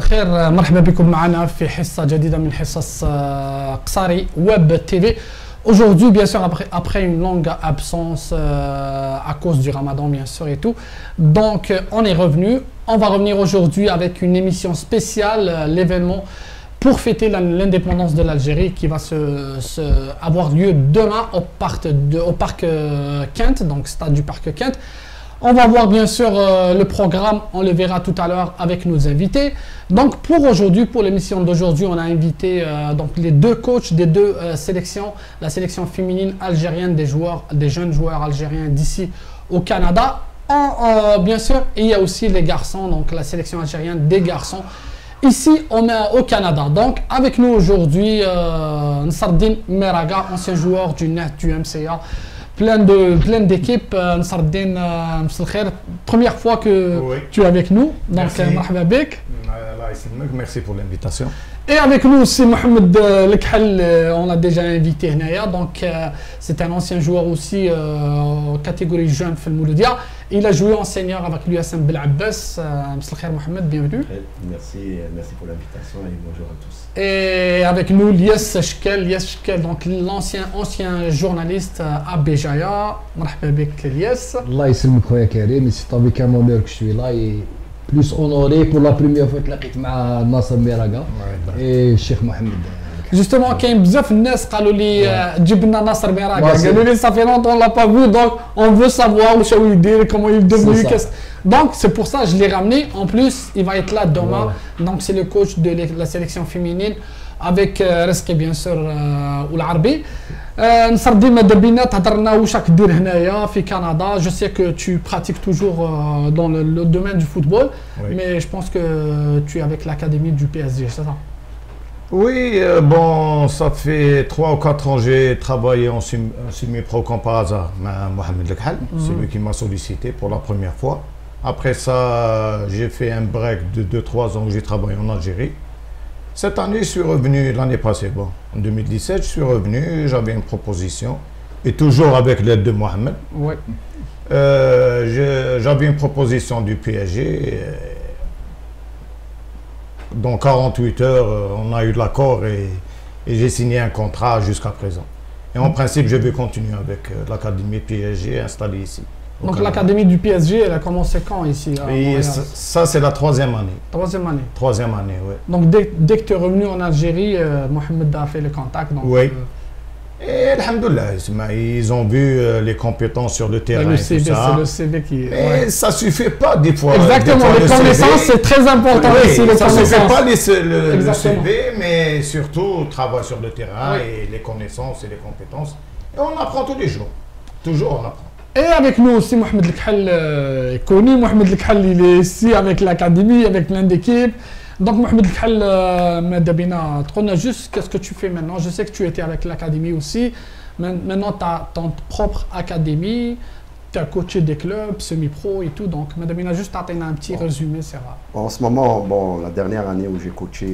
الخير، مرحبا بكم معنا في حصة جديدة من حصص قصاري ويب TV. Aujourd'hui, bien sûr, après une longue absence à cause du Ramadan, bien sûr, et tout. Donc, on est revenu. On va revenir aujourd'hui avec une émission spéciale, l'événement pour fêter l'indépendance de l'Algérie qui va avoir lieu demain au parc Kent, donc stade du parc Kent. On va voir bien sûr le programme, on le verra tout à l'heure avec nos invités. Donc pour aujourd'hui, pour l'émission d'aujourd'hui, on a invité donc les deux coachs des deux sélections, la sélection féminine algérienne des jeunes joueurs algériens d'ici au Canada. Bien sûr, il y a aussi les garçons, donc la sélection algérienne des garçons ici au Canada. Donc avec nous aujourd'hui, Nsardine Meraga, ancien joueur du NET, du MCA. Plein d'équipes. Nsardine, première fois que tu es avec nous. Donc, marhaba bik. Merci pour l'invitation. Et avec nous aussi Mohamed Lekhal, on l'a déjà invité. Donc, c'est un ancien joueur aussi, catégorie jeune في المولودية. Il a joué en senior avec l'USM Belabbas. Mohamed, bienvenue. Merci pour l'invitation et bonjour à tous. Et avec nous Lies Shkel, donc ancien journaliste à Béjaïa. Marhaba bik Lies. Allah يسلمك خويا كريم, c'est avec un honneur que je suis là et plus honoré pour la première fois تلاقيت مع ناصر ميراغا et الشيخ محمد. Justement, كاين بزاف الناس قالوا لي جيب لنا ناصر ميراغا, قالوا لي ça fait longtemps on l'a pas vu, donc on veut savoir واش هو يدير, comment il est devenu. Donc c'est pour ça que je l'ai ramené. En plus, il va être là demain. Donc c'est le coach de la sélection féminine avec Reski bien sûr والعربي. نصردي ماذا بينا تهضرنا واش راك دير هنايا في كندا. Je sais que tu pratiques toujours dans le domaine du football, mais je pense que tu es avec l'académie du PSG, c'est ça? Oui, bon, ça fait 3 ou 4 ans que j'ai travaillé en semi-pro comme par hasard. Mohamed Lekhal, c'est lui qui m'a sollicité pour la première fois. Après ça, j'ai fait un break de 2-3 ans où j'ai travaillé en Algérie. Cette année, je suis revenu, l'année passée, bon, en 2017, je suis revenu, j'avais une proposition, et toujours avec l'aide de Mohamed. Oui. J'avais une proposition du PSG. Dans 48 heures, on a eu de l'accord et j'ai signé un contrat jusqu'à présent. Et en principe, je vais continuer avec l'académie PSG installée ici. Donc l'académie du PSG, elle a commencé quand ici et ça, c'est la 3e année. 3e année. 3e année, oui. Donc dès que tu es revenu en Algérie, Mohamed a fait le contact. Donc, oui. Et alhamdoulilah, ils ont vu les compétences sur le terrain. Le CV, et tout ça. C'est le CV qui est. Et ça ne suffit pas des fois. Exactement, les connaissances, c'est très important ici. Ça ne suffit pas le CV, mais surtout travail sur le terrain et les connaissances et les compétences. Et on apprend tous les jours. Toujours on apprend. Et avec nous aussi Mohamed Lekhal, connu. Mohamed Lekhal, il est ici avec l'académie, avec plein d'équipes. Donc Mohamed Lekhal, Madabina, on a juste qu'est-ce que tu fais maintenant? Je sais que tu étais avec l'académie aussi. Maintenant, tu as ton propre académie, tu as coaché des clubs, semi-pro et tout. Donc Madabina, juste atteindre un petit résumé, c'est rare. En ce moment, bon, la dernière année où j'ai coaché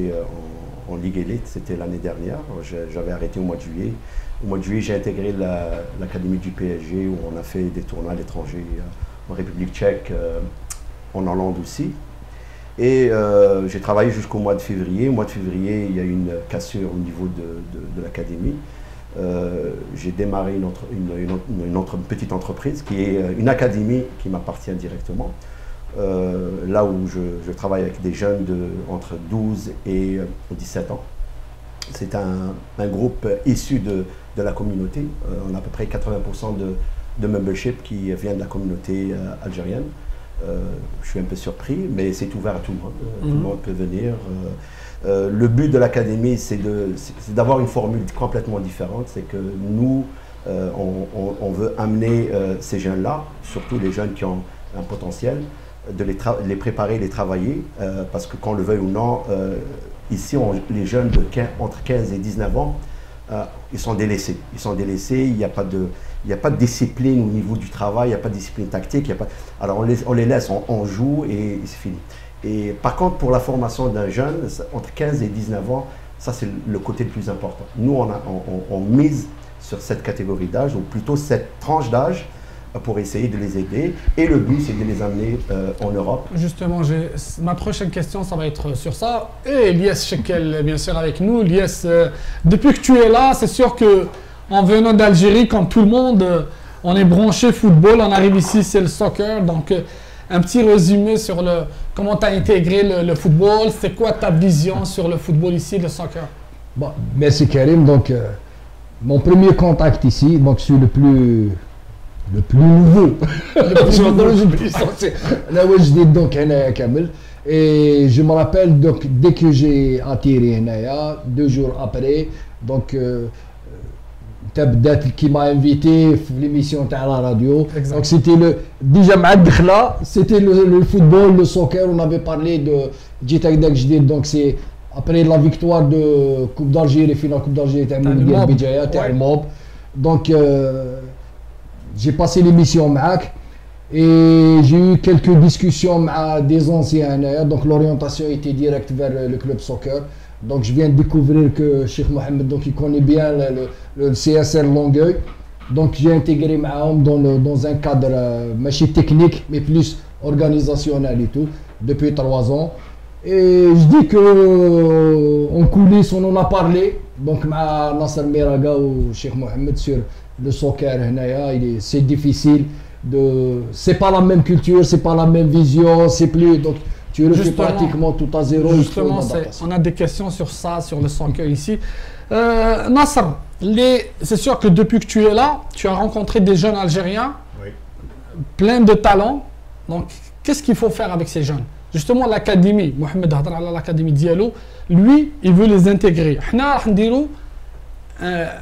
en Ligue Élite, c'était l'année dernière. J'avais arrêté au mois de juillet. Au mois de juillet, j'ai intégré l'académie du PSG où on a fait des tournois à l'étranger, en République tchèque, en Hollande aussi. Et j'ai travaillé jusqu'au mois de février. Au mois de février, il y a eu une cassure au niveau de l'académie. J'ai démarré une petite entreprise qui est une académie qui m'appartient directement. Là où je travaille avec des jeunes entre 12 et 17 ans. C'est un groupe issu de la communauté. On a à peu près 80% de membership qui vient de la communauté algérienne. Je suis un peu surpris, mais c'est ouvert à tout le monde. Tout le monde peut venir. Le but de l'académie, c'est d'avoir une formule complètement différente. C'est que nous, on veut amener ces jeunes-là, surtout les jeunes qui ont un potentiel, de les préparer, les travailler, parce que qu'on le veuille ou non, ici, les jeunes entre 15 et 19 ans, ils sont délaissés. Ils sont délaissés, il n'y a pas de discipline au niveau du travail, il n'y a pas de discipline tactique. Alors on les laisse, on joue et c'est fini. Et par contre, pour la formation d'un jeune, entre 15 et 19 ans, ça c'est le côté le plus important. Nous, on mise sur cette catégorie d'âge, ou plutôt cette tranche d'âge, pour essayer de les aider. Et le but, c'est de les amener en Europe. Justement, ma prochaine question, ça va être sur ça. Et Elias Shekel, bien sûr, avec nous. Elias, depuis que tu es là, c'est sûr que en venant d'Algérie, comme tout le monde, on est branché football. On arrive ici, c'est le soccer. Donc, un petit résumé sur comment tu as intégré le football. C'est quoi ta vision sur le football ici, le soccer? Bon, merci Karim. Donc, mon premier contact ici, donc je suis le plus nouveau. Là où je dis donc Kamel. Et je me rappelle donc dès que j'ai atterri 2 jours après, donc qui m'a invité à l'émission à la radio. Exactement. Donc c'était déjà c'était le football, le soccer. On avait parlé de donc c'est après la victoire de Coupe d'Algérie, finale Coupe d'Algérie, donc j'ai passé l'émission Mac et j'ai eu quelques discussions avec des anciens. Donc l'orientation était directe vers le club soccer. Donc je viens de découvrir que Cheikh Mohamed, donc il connaît bien le CSL Longueuil. Donc j'ai intégré dans un cadre machine technique mais plus organisationnel et tout depuis 3 ans. Et je dis que en coulisses on en a parlé donc avec Nasser Meraga ou Cheikh Mohamed sur le soccer. C'est difficile c'est pas la même culture, c'est pas la même vision, c'est plus donc tu refais pratiquement tout à zéro. Justement, on a des questions sur ça, sur le soccer ici. Nasser, c'est sûr que depuis que tu es là, tu as rencontré des jeunes Algériens, oui, pleins de talent. Donc, qu'est-ce qu'il faut faire avec ces jeunes? Justement, l'académie, Mohamed Hadra, l'académie Diallo, lui, il veut les intégrer.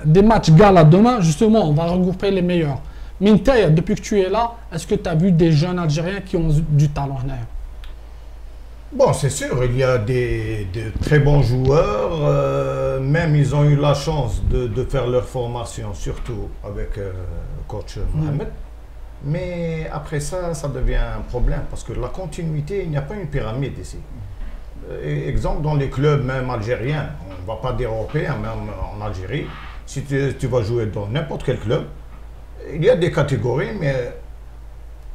Des matchs gala demain, justement, on va regrouper les meilleurs. Mais depuis que tu es là, est-ce que tu as vu des jeunes Algériens qui ont du talent? Bon, c'est sûr, il y a de très bons joueurs, même ils ont eu la chance de faire leur formation, surtout avec coach Mohamed. Mais après ça, ça devient un problème parce que la continuité, il n'y a pas une pyramide ici. Exemple, dans les clubs même algériens, on ne va pas dire européens, même en Algérie, si tu vas jouer dans n'importe quel club, il y a des catégories, mais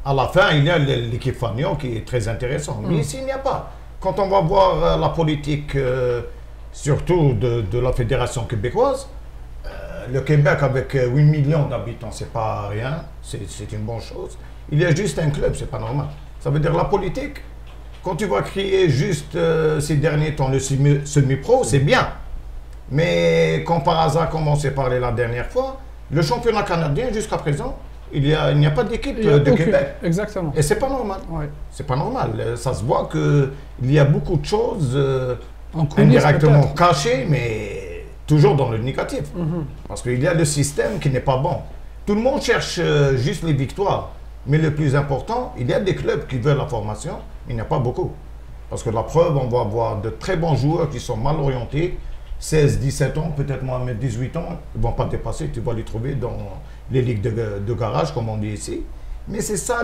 à la fin, il y a l'équipe Fagnon qui est très intéressante. Mais ici, il n'y a pas. Quand on va voir la politique, surtout de la Fédération québécoise, le Québec avec 8 millions d'habitants, c'est pas rien, c'est une bonne chose. Il y a juste un club, c'est pas normal. Ça veut dire la politique, quand tu vas créer juste ces derniers temps le semi-pro, c'est bien. Mais quand par hasard, comme on s'est parlé la dernière fois, le championnat canadien jusqu'à présent, il n'y a pas d'équipe de Québec. Exactement. Et c'est pas normal. Ouais. C'est pas normal. Ça se voit qu'il y a beaucoup de choses indirectement cachées, mais toujours dans le négatif. Parce qu'il y a le système qui n'est pas bon. Tout le monde cherche juste les victoires. Mais le plus important, il y a des clubs qui veulent la formation, il n'y a pas beaucoup. Parce que la preuve, on va avoir de très bons joueurs qui sont mal orientés, 16, 17 ans, peut-être même 18 ans, ils ne vont pas dépasser, tu vas les trouver dans les ligues de garage, comme on dit ici. Mais c'est ça,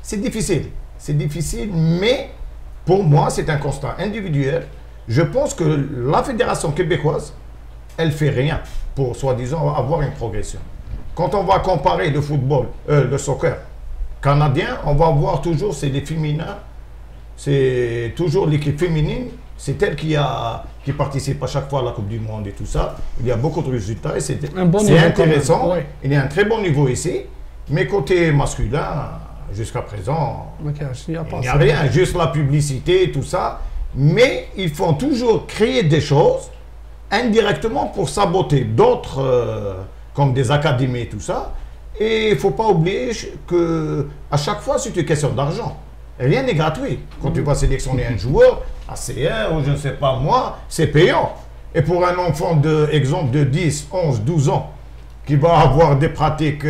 c'est difficile. C'est difficile, mais pour moi, c'est un constat individuel. Je pense que la Fédération québécoise, elle fait rien pour, soi-disant, avoir une progression. Quand on va comparer le football, le soccer canadien, on va voir toujours, c'est les féminins, c'est toujours l'équipe féminine, c'est elle qui participe à chaque fois à la Coupe du Monde et tout ça. Il y a beaucoup de résultats et c'est intéressant. Oui. Il y a un très bon niveau ici. Mais côté masculin, jusqu'à présent, il n'y a rien. Juste la publicité et tout ça. Mais ils font toujours créer des choses indirectement pour saboter d'autres, comme des académies et tout ça. Et il ne faut pas oublier qu'à chaque fois, c'est une question d'argent. Rien n'est gratuit. Quand tu vas sélectionner un joueur, à C1 ou je ne sais pas moi, c'est payant. Et pour un enfant exemple de 10, 11, 12 ans, qui va avoir des pratiques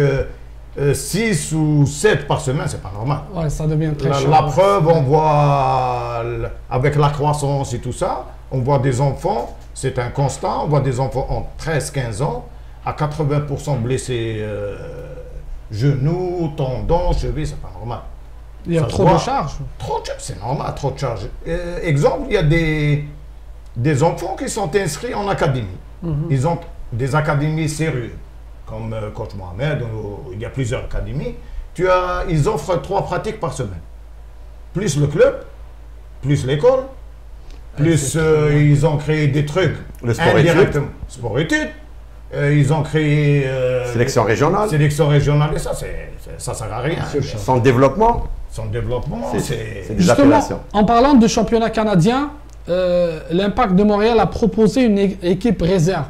6 ou 7 par semaine, c'est pas normal. Ouais, ça devient très cher. La preuve, on voit avec la croissance et tout ça, on voit des enfants, c'est un constat, on voit des enfants en 13-15 ans, à 80% blessés genoux, tendons, chevilles, c'est pas normal. Il y a trop de charges. Trop de charges, c'est normal, trop de charges. Exemple, il y a des enfants qui sont inscrits en académie. Ils ont des académies sérieuses, comme Coach Mohamed, il y a plusieurs académies, ils offrent 3 pratiques par semaine. Plus le club, plus l'école, plus ils ont créé des trucs Le sport-études. Sport-études. Ils ont créé... sélection régionale. Sélection régionale, et ça sert à rien. Son développement. Son développement, c'est... des Justement, appellations. en parlant de championnat canadien, l'Impact de Montréal a proposé une équipe réserve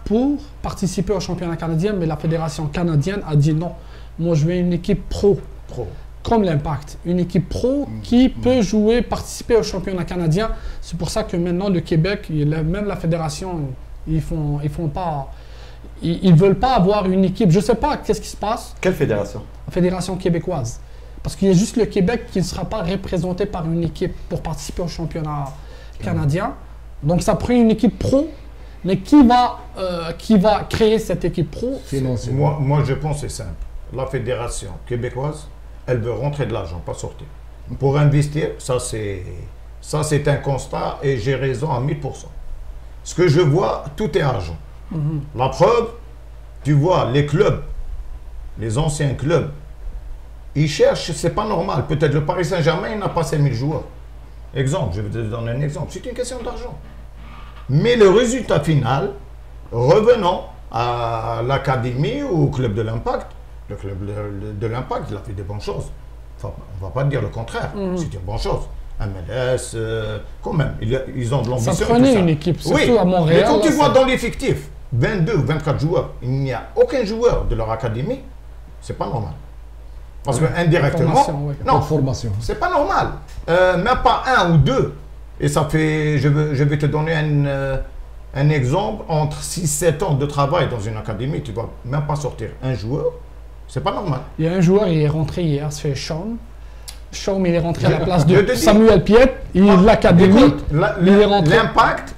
pour participer au championnat canadien, mais la fédération canadienne a dit non. Moi, je veux une équipe pro, comme l'Impact. Une équipe pro qui peut jouer, participer au championnat canadien. C'est pour ça que maintenant, le Québec, même la fédération, ils veulent pas avoir une équipe. Je sais pas qu'est-ce qui se passe. Quelle fédération? La fédération québécoise. Parce qu'il y a juste le Québec qui ne sera pas représenté par une équipe pour participer au championnat canadien. Donc ça prend une équipe pro, mais qui va créer cette équipe pro? Moi, je pense que c'est simple. La fédération québécoise, elle veut rentrer de l'argent, pas sortir. Pour investir, ça c'est un constat et j'ai raison à 1000%. Ce que je vois, tout est argent. La preuve, tu vois, les clubs, les anciens clubs, ils cherchent, c'est pas normal. Peut-être le Paris Saint-Germain, il n'a pas 5000 joueurs. Exemple, je vais te donner un exemple. C'est une question d'argent. Mais le résultat final, revenons à l'académie ou au club de l'Impact, le club de l'Impact, il a fait des bonnes choses. Enfin, on ne va pas dire le contraire. C'est une bonne chose. MLS, quand même, ils ont de l'ambition. Ça prenait une équipe, surtout à Montréal. Mais quand tu vois dans l'effectif 22 ou 24 joueurs, il n'y a aucun joueur de leur académie, c'est pas normal. Parce que indirectement, non, formation. C'est pas normal. Même pas 1 ou 2. Et ça fait, je vais te donner un exemple, entre 6-7 ans de travail dans une académie, tu ne vas même pas sortir un joueur, c'est pas normal. Il y a un joueur, il est rentré hier, c'est Sean. Sean, il est rentré à la place de Samuel Piet, l'académie, il est rentré.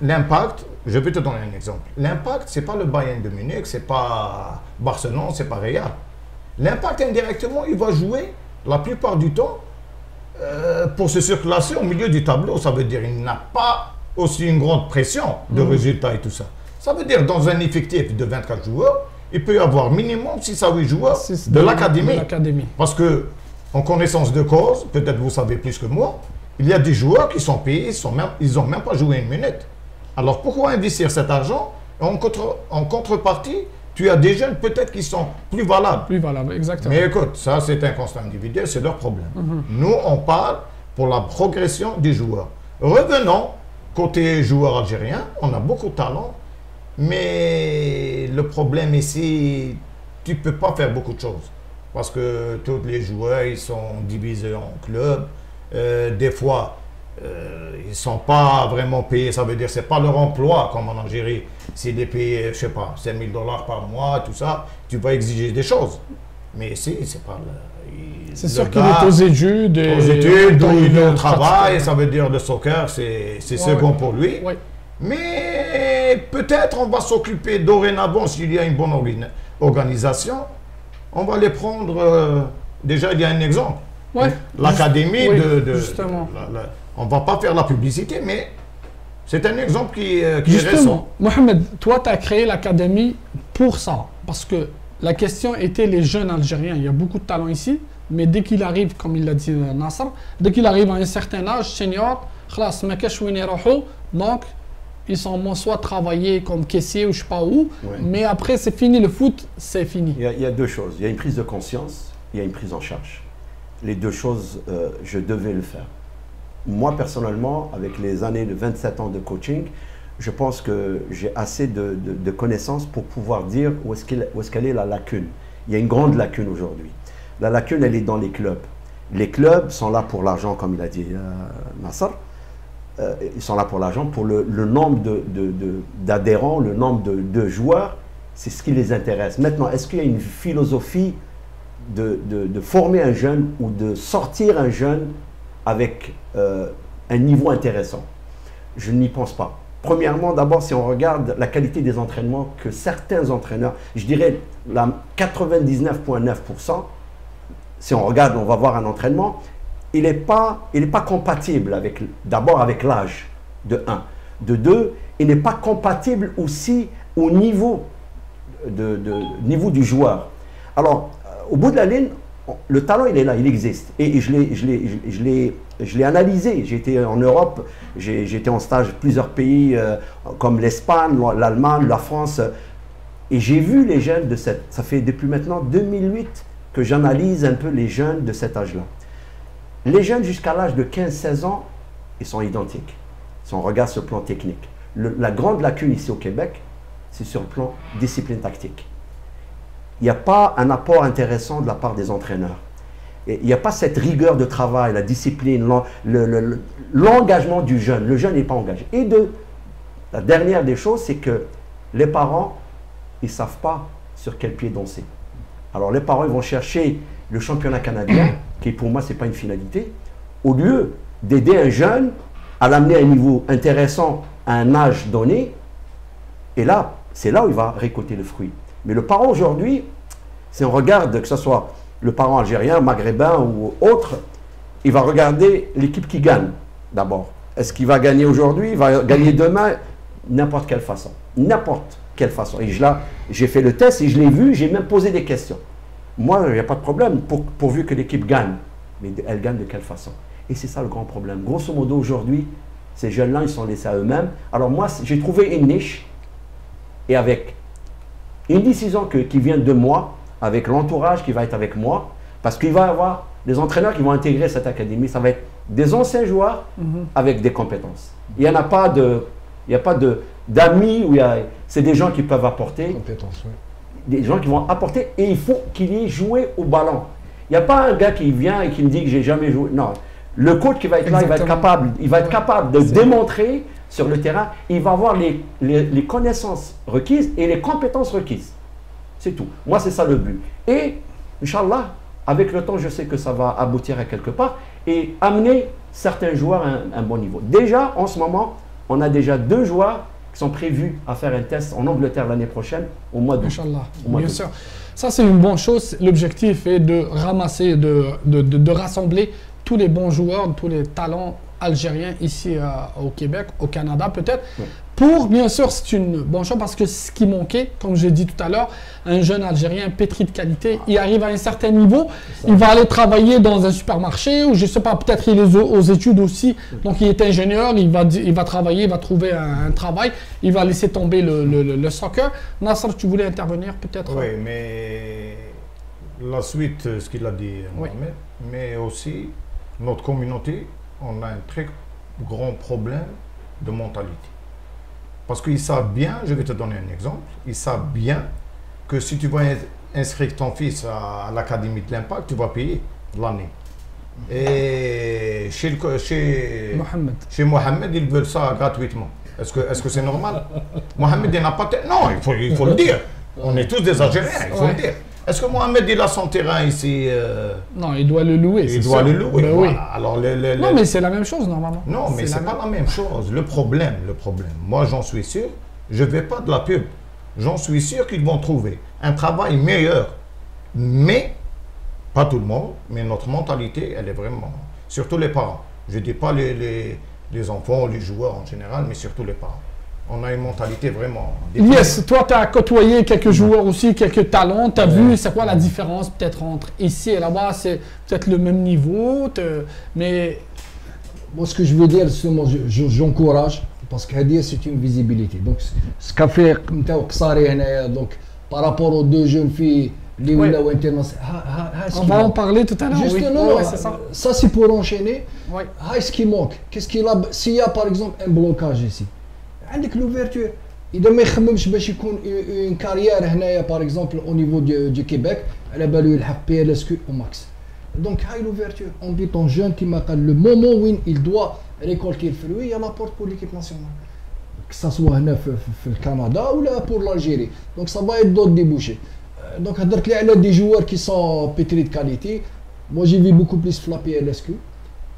L'Impact, je vais te donner un exemple. L'Impact, c'est pas le Bayern de Munich, c'est pas Barcelone, c'est pas Real. L'Impact, indirectement, il va jouer la plupart du temps pour se surclasser au milieu du tableau. Ça veut dire qu'il n'a pas aussi une grande pression de résultats et tout ça. Ça veut dire dans un effectif de 24 joueurs, il peut y avoir minimum 6 à 8 joueurs de l'académie. Parce que, en connaissance de cause, peut-être vous savez plus que moi, il y a des joueurs qui sont payés, ils n'ont même pas joué une minute. Alors pourquoi investir cet argent en contrepartie? Tu as des jeunes peut-être qui sont plus valables. Plus valables, exactement. Mais écoute, ça c'est un constat individuel, c'est leur problème. Nous, on parle pour la progression des joueurs. Revenons, côté joueurs algériens, on a beaucoup de talent, mais le problème ici, tu ne peux pas faire beaucoup de choses. Parce que tous les joueurs, ils sont divisés en clubs. Des fois, ils ne sont pas vraiment payés, ça veut dire que ce n'est pas leur emploi comme en Algérie. S'il est payé, je ne sais pas, 5 000 $ par mois, tout ça, tu vas exiger des choses. Mais ici, c'est pas... C'est sûr qu'il est aux études. Aux études, il est au travail, ça veut dire le soccer, c'est second pour lui. Ouais. Mais peut-être on va s'occuper dorénavant, s'il y a une bonne organisation, on va les prendre... déjà, il y a un exemple. Ouais. L'académie justement. On ne va pas faire la publicité, mais c'est un exemple qui est justement, récent. Mohamed, toi, tu as créé l'académie pour ça. Parce que la question était les jeunes Algériens. Il y a beaucoup de talent ici, mais dès qu'il arrive, comme il l'a dit Nasser, dès qu'il arrive à un certain âge, senior, donc ils sont soit travailler comme caissier ou je ne sais pas où, mais après c'est fini, le foot, c'est fini. Il y a deux choses. Il y a une prise de conscience, il y a une prise en charge. Les deux choses, je devais le faire. Moi, personnellement, avec les années de 27 ans de coaching, je pense que j'ai assez de connaissances pour pouvoir dire où est-ce qu'elle est la lacune. Il y a une grande lacune aujourd'hui. La lacune, elle est dans les clubs. Les clubs sont là pour l'argent, comme il a dit Nasser. Ils sont là pour l'argent, pour le nombre d'adhérents, le nombre de joueurs. C'est ce qui les intéresse. Maintenant, est-ce qu'il y a une philosophie de former un jeune ou de sortir un jeune avec un niveau intéressant? Je n'y pense pas. Premièrement, d'abord, si on regarde la qualité des entraînements que certains entraîneurs, je dirais la 99,9%, si on regarde, on va voir un entraînement, il n'est pas compatible d'abord avec l'âge, de 1. De 2, il n'est pas compatible aussi au niveau du joueur. Alors, au bout de la ligne, le talent, il est là, il existe. Et je l'ai analysé. J'étais en Europe, j'étais en stage plusieurs pays comme l'Espagne, l'Allemagne, la France. Et j'ai vu les jeunes de cette... Ça fait depuis maintenant 2008 que j'analyse un peu les jeunes de cet âge-là. Les jeunes jusqu'à l'âge de 15-16 ans, ils sont identiques. Si on regarde ce plan technique. La grande lacune ici au Québec, c'est sur le plan discipline tactique. Il n'y a pas un apport intéressant de la part des entraîneurs. Et il n'y a pas cette rigueur de travail, la discipline, l'engagement du jeune. Le jeune n'est pas engagé. Et la dernière des choses, c'est que les parents, ils ne savent pas sur quel pied danser. Alors les parents, ils vont chercher le championnat canadien, qui pour moi, ce n'est pas une finalité, au lieu d'aider un jeune à l'amener à un niveau intéressant à un âge donné. Et là, c'est là où il va récolter le fruit. Mais le parent aujourd'hui, si on regarde, que ce soit le parent algérien, maghrébin ou autre, il va regarder l'équipe qui gagne d'abord. Est-ce qu'il va gagner aujourd'hui? Il va gagner demain? N'importe quelle façon. N'importe quelle façon. Et j'ai fait le test et je l'ai vu, j'ai même posé des questions. Moi, il n'y a pas de problème pourvu que l'équipe gagne. Mais elle gagne de quelle façon? Et c'est ça le grand problème. Grosso modo, aujourd'hui, ces jeunes-là, ils sont laissés à eux-mêmes. Alors moi, j'ai trouvé une niche et avec une décision qui vient de moi, avec l'entourage qui va être avec moi, parce qu'il va y avoir des entraîneurs qui vont intégrer cette académie. Ça va être des anciens joueurs avec des compétences. Il n'y a pas d'amis, c'est des gens qui peuvent apporter. Compétences, oui. Des gens qui vont apporter et il faut qu'il y ait joué au ballon. Il n'y a pas un gars qui vient et qui me dit que j'ai jamais joué. Non. Le coach qui va être là, il va être capable de démontrer sur le terrain, il va avoir les connaissances requises et les compétences requises. C'est tout. Moi, c'est ça le but. Et, Inch'Allah, avec le temps, je sais que ça va aboutir à quelque part et amener certains joueurs à un bon niveau. Déjà, en ce moment, on a déjà 2 joueurs qui sont prévus à faire un test en Angleterre l'année prochaine, au mois d'août. Inch'Allah, bien sûr. Ça, c'est une bonne chose. L'objectif est de ramasser, de rassembler tous les bons joueurs, tous les talents algériens ici au Québec, au Canada peut-être. Ouais. Pour, bien sûr, c'est une bonne chose parce que ce qui manquait, comme j'ai dit tout à l'heure, un jeune Algérien pétri de qualité, il arrive à un certain niveau, il va aller travailler dans un supermarché ou je ne sais pas, peut-être il est aux études aussi, donc il est ingénieur, il va travailler, il va trouver un travail, il va laisser tomber le soccer. Nasser, tu voulais intervenir peut-être? Oui, mais la suite, ce qu'il a dit, Mohamed, mais aussi notre communauté, on a un très grand problème de mentalité. Parce qu'ils savent bien, je vais te donner un exemple, ils savent bien que si tu vas inscrire ton fils à l'Académie de l'Impact, tu vas payer l'année. Et chez Mohamed, ils veulent ça gratuitement. Est-ce que c'est normal? Mohamed, il n'a pas... Non, il faut le dire. On est tous des Algériens, il faut le dire. Est-ce que Mohamed, il a son terrain ici Non, il doit le louer. Il doit le louer. Ben voilà. Oui. Alors, non, mais c'est la même chose normalement. Non, mais c'est pas la même chose. Le problème, moi j'en suis sûr, je ne vais pas de la pub. J'en suis sûr qu'ils vont trouver un travail meilleur. Mais, pas tout le monde, mais notre mentalité, elle est vraiment... Surtout les parents. Je ne dis pas les enfants, les joueurs en général, mais surtout les parents. On a une mentalité vraiment... Yes, toi tu as côtoyé quelques joueurs aussi, quelques talents, tu as vu c'est quoi la différence peut-être entre ici et là-bas, c'est peut-être le même niveau, mais... Moi ce que je veux dire, j'encourage, parce que c'est une visibilité. Donc ce qu'a fait donc, par rapport aux 2 jeunes filles, les on va en parler tout à l'heure. Justement, ça c'est pour enchaîner. Ce qui manque, s'il y a par exemple un blocage ici, عندك l'ouverture. إذا ما يخممش باش يكون une carrière هنايا par exemple au niveau du Québec, على بالو يلحق PLSQ au max. Donc هاي l'ouverture. On dit ton jeune qui m'a le moment où il doit récolter le fruit, il y a la porte pour l'équipe nationale. Que ça soit هنا في Canada ou là pour l'Algérie. Donc ça va être d'autres débouchés. Donc هضرت لي على des joueurs qui sont pétris de qualité. Moi j'ai vu beaucoup plus la PLSQ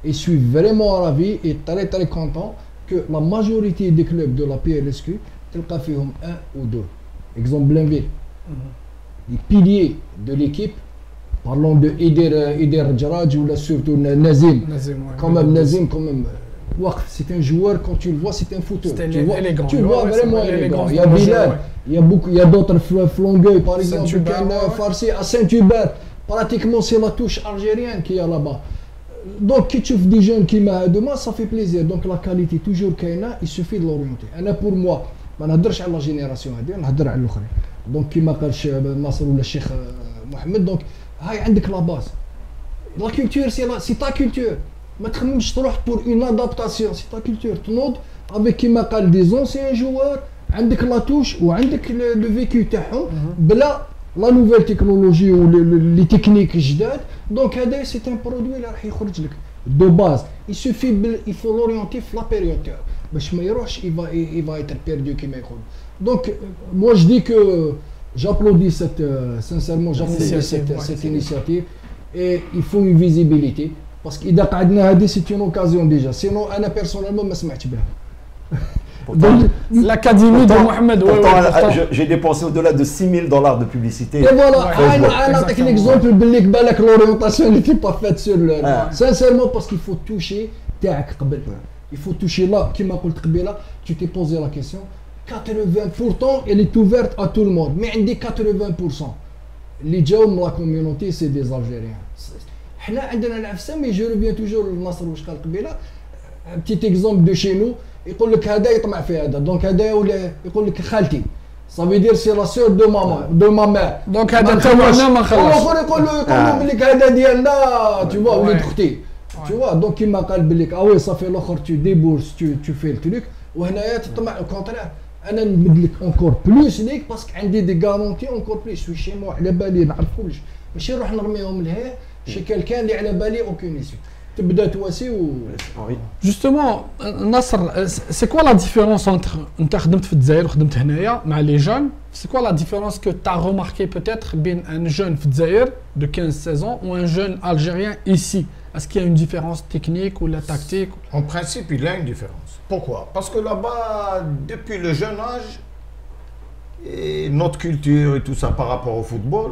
et je suis vraiment ravi et très content que la majorité des clubs de la PLSQ, تلقى فيهم 1 ou 2. Exemple Blainville. Les piliers de l'équipe, parlons de Eder Djaraj ou surtout Nazim. Quand même Nazim, C'est un joueur, quand tu le vois, c'est un footeur. C'était élégant. Tu vois vraiment élégant. Il y a élégance Bilal, il y a d'autres flangueurs, par exemple, Saint-Hubert, Farsi à Saint-Hubert. Pratiquement, c'est la touche algérienne qui est là-bas. Donc, quand tu vois des jeunes qui m'ont demain, ça fait plaisir. Donc, la qualité, toujours qu'il il suffit de l'orienter. Pour moi, je ne parle pas de la génération, je parle de l'autre. Donc, comme a dit Nasser ou le Cheikh Mohamed, donc, tu as la base. La culture, c'est ta culture. ما تخممش تروح pour une adaptation, c'est ta culture. تنوض avec كيما قال des anciens joueurs, عندك لا توش وعندك le vécu تاعهم بلا لا نوفيل تكنولوجي و لي تكنيك جداد. دونك هذا سي ان برودوي اللي راح يخرج لك دو باز. il suffit il faut l'orienter في لا بيريود باش ما يروحش il va être perdu كيما يقولوا. Donc moi je dis que j'applaudis sincèrement cette initiative et il faut une visibilité. Parce qu'Ida Qadna Hadi, c'est une occasion déjà. Sinon, moi personnellement, je ne sais pas. L'académie de Mohamed, j'ai dépensé au-delà de $6,000 de publicité. Et voilà, un exemple, l'orientation n'était pas faite sur le. Sincèrement, parce qu'il faut toucher, il faut toucher là, qui m'a dit là, tu t'es posé la question. 80%, elle est ouverte à tout le monde. Mais on dit 80%. Les gens de la communauté, c'est des Algériens. حنا عندنا العفسه مي جو ريفيان توجور للنصر واش قال قبيله بتيت اكزومبل دو شي نو يقول لك هذا يطمع في هذا دونك هذا ولا يقول لك خالتي صافي دير سي لا سور دو ماما دونك هذا انت ما خلص الاخر يقول لك هذا ديالنا تو فوا وليد اختي تو فوا دونك كيما قال بليك وي صافي الاخر تو ديبورس تو في التريك وهنايا تطمع الكونترير انا نمد لك اونكور بلوس ليك باسكو عندي دي غارونتي اونكور بلوس شي مو على بالي نعرف كلش ماشي نروح نرميهم لهيه chez quelqu'un qui a balé aucune issue. Justement, Nasser, c'est quoi la différence entre les jeunes? C'est quoi la différence que tu as remarqué peut-être entre un jeune de 15-16 ans ou un jeune Algérien ici? Est-ce qu'il y a une différence technique ou la tactique? En principe, il y a une différence. Pourquoi? Parce que là-bas, depuis le jeune âge, et notre culture et tout ça par rapport au football,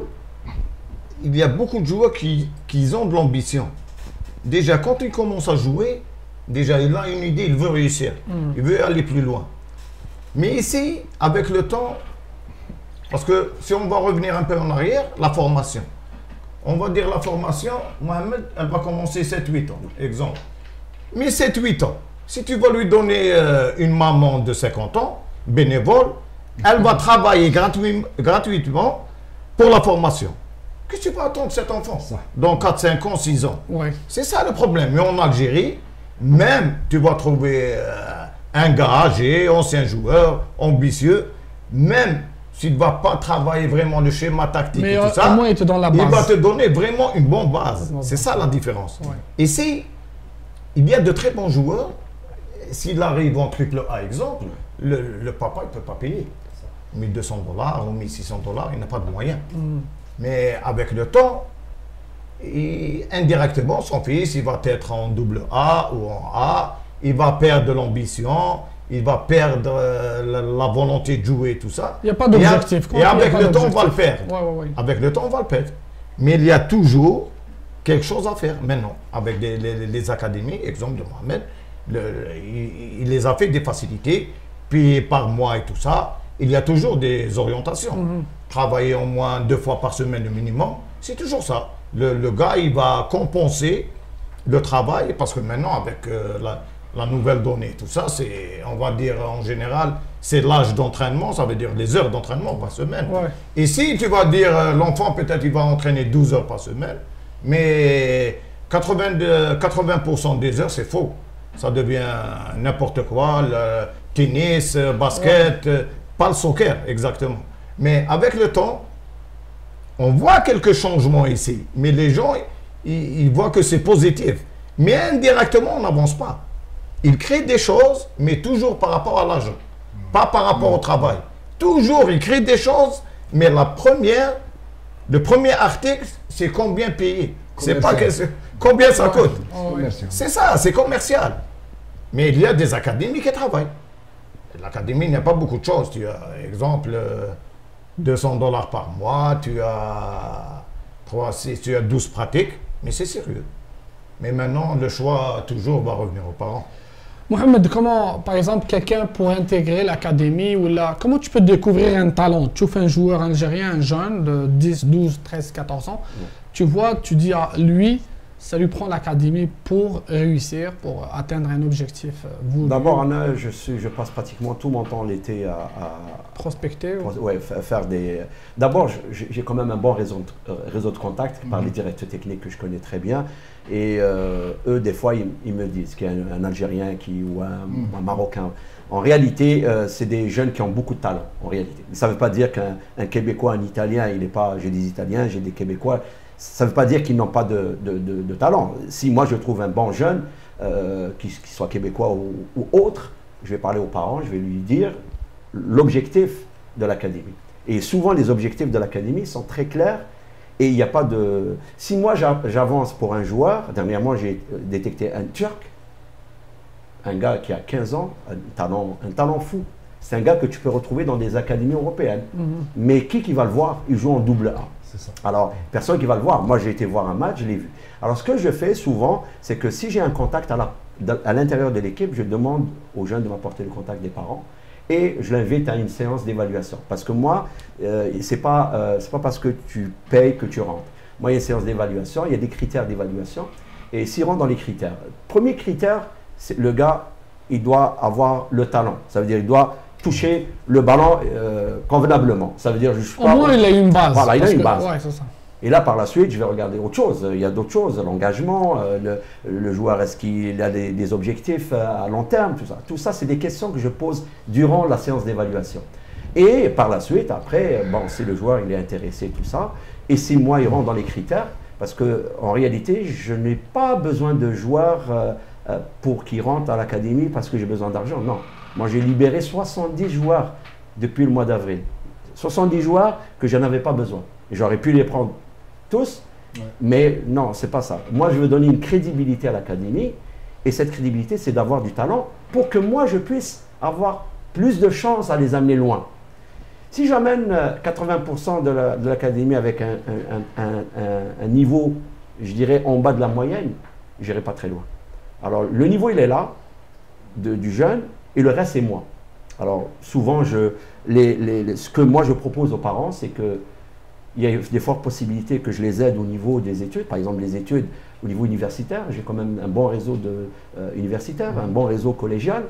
il y a beaucoup de joueurs qui ont de l'ambition. Déjà, quand il commence à jouer, déjà, il a une idée, il veut réussir. Il veut aller plus loin. Mais ici, avec le temps, parce que si on va revenir un peu en arrière, la formation. On va dire la formation, Mohamed, elle va commencer 7-8 ans, exemple. Mais 7-8 ans, si tu vas lui donner une maman de 50 ans, bénévole, elle va travailler gratuitement pour la formation. Qu'est-ce que tu peux attendre de cet enfant dans 4, 5 ans, 6 ans? C'est ça le problème. Mais en Algérie, même tu vas trouver un gars âgé, ancien joueur, ambitieux, même s'il ne va pas travailler vraiment le schéma tactique et tout ça, il va te donner vraiment une bonne base. C'est ça la différence. Ici, il y a de très bons joueurs. S'il arrive en triple A, exemple, le papa ne peut pas payer. $1,200 ou $1,600, il n'a pas de moyens. Mais avec le temps, indirectement, son fils, il va être en double A ou en A, il va perdre de l'ambition, il va perdre la volonté de jouer, tout ça. Il n'y a pas d'objectif. Et avec le temps, on va le perdre. Avec le temps, on va le perdre. Mais il y a toujours quelque chose à faire maintenant. Avec les académies, exemple de Mohamed, il les a fait des facilités, puis par mois et tout ça, il y a toujours des orientations. Travailler au moins 2 fois par semaine le minimum, c'est toujours ça. Le gars, il va compenser le travail parce que maintenant, avec la nouvelle donnée, tout ça, c'est, on va dire en général, c'est l'âge d'entraînement, ça veut dire les heures d'entraînement par semaine. Et si tu vas dire l'enfant, peut-être il va entraîner 12 heures par semaine, mais 80% des heures, c'est faux. Ça devient n'importe quoi, le tennis, basket, pas le soccer exactement. Mais avec le temps, on voit quelques changements ici. Mais les gens, ils voient que c'est positif. Mais indirectement, on n'avance pas. Ils créent des choses, mais toujours par rapport à l'argent. Pas par rapport au travail. Toujours, ils créent des choses, mais le premier article, c'est combien payer. C'est pas combien ça coûte. C'est ça, c'est commercial. Mais il y a des académies qui travaillent. L'académie, il n'y a pas beaucoup de choses. Tu as, exemple, $200 par mois, tu as 12 pratiques, mais c'est sérieux. Mais maintenant, le choix toujours va revenir aux parents. Mohamed, comment, par exemple, quelqu'un pour intégrer l'académie ou là, comment tu peux découvrir un talent? Tu fais un joueur algérien, un jeune de 10, 12, 13, 14 ans, tu vois, tu dis à lui, ça lui prend l'académie pour réussir, pour atteindre un objectif voulu. D'abord, Anna, je passe pratiquement tout mon temps l'été à prospecter. Ouais, faire des. D'abord, j'ai quand même un bon réseau de contacts par les directeurs techniques que je connais très bien. Et eux, des fois, ils me disent qu'il y a un Algérien ou un Marocain. En réalité, c'est des jeunes qui ont beaucoup de talent, en réalité. Mais ça ne veut pas dire qu'un Québécois, un Italien, il n'est pas. J'ai des Italiens, j'ai des Québécois. Ça ne veut pas dire qu'ils n'ont pas de talent. Si moi, je trouve un bon jeune, qu'il soit québécois ou autre, je vais parler aux parents, je vais lui dire l'objectif de l'académie. Et souvent, les objectifs de l'académie sont très clairs. Et il n'y a pas de... Si moi j'avance pour un joueur, dernièrement j'ai détecté un Turc, un gars qui a 15 ans, un talent fou. C'est un gars que tu peux retrouver dans des académies européennes. Mais qui va le voir? Il joue en double A. C'est ça. Alors, personne qui va le voir. Moi, j'ai été voir un match, je l'ai vu. Alors, ce que je fais souvent, c'est que si j'ai un contact à l'intérieur de l'équipe, je demande aux jeunes de m'apporter le contact des parents. Et je l'invite à une séance d'évaluation. Parce que moi, c'est pas parce que tu payes que tu rentres. Moi, il y a une séance d'évaluation, il y a des critères d'évaluation. Et s'il rentre dans les critères, premier critère, c'est le gars, il doit avoir le talent. Ça veut dire il doit toucher le ballon convenablement. Ça veut dire juste au moins, il a une base. Voilà, il a une base. Ouais, c'est ça. Et là, par la suite, je vais regarder autre chose. Il y a d'autres choses, l'engagement, le joueur, est-ce qu'il a des objectifs à long terme, tout ça. Tout ça, c'est des questions que je pose durant la séance d'évaluation. Et par la suite, après, bon, si le joueur il est intéressé, tout ça, et si moi, il rentre dans les critères, parce qu'en réalité, je n'ai pas besoin de joueurs pour qu'ils rentrent à l'académie parce que j'ai besoin d'argent. Non. Moi, j'ai libéré 70 joueurs depuis le mois d'avril. 70 joueurs que je n'avais pas besoin. J'aurais pu les prendre tous, mais non, c'est pas ça. Moi, je veux donner une crédibilité à l'académie, et cette crédibilité, c'est d'avoir du talent pour que moi, je puisse avoir plus de chances à les amener loin. Si j'amène 80% de l'académie avec un niveau, je dirais, en bas de la moyenne, je n'irai pas très loin. Alors, le niveau, il est là, du jeune, et le reste, c'est moi. Alors, souvent, ce que moi, je propose aux parents, c'est que il y a des fortes possibilités que je les aide au niveau des études, par exemple les études au niveau universitaire. J'ai quand même un bon réseau universitaire, un bon réseau collégial.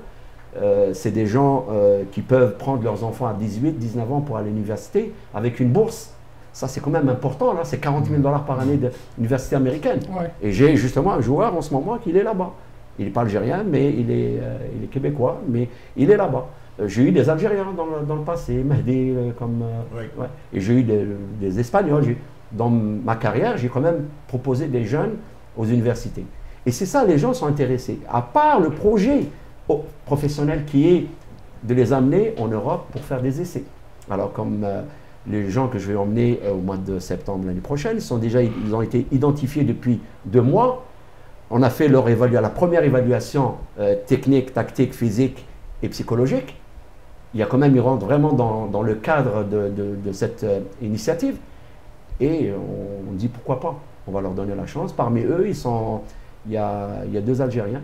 C'est des gens qui peuvent prendre leurs enfants à 18, 19 ans pour aller à l'université avec une bourse. Ça, c'est quand même important, là. C'est 40 000 $ par année d'université américaine. Ouais. Et j'ai justement un joueur en ce moment qui est là-bas. Il n'est pas algérien, mais il est québécois, mais il est là-bas. J'ai eu des Algériens dans le passé, Mehdi, ouais. Et j'ai eu des Espagnols. Dans ma carrière, j'ai quand même proposé des jeunes aux universités. Et c'est ça, les gens sont intéressés. À part le projet professionnel qui est de les amener en Europe pour faire des essais. Alors comme les gens que je vais emmener au mois de septembre l'année prochaine, ils ont été identifiés depuis 2 mois. On a fait la première évaluation technique, tactique, physique et psychologique. Il y a quand même, ils rentrent vraiment dans le cadre de cette initiative. Et on dit pourquoi pas, on va leur donner la chance. Parmi eux, il y a 2 Algériens.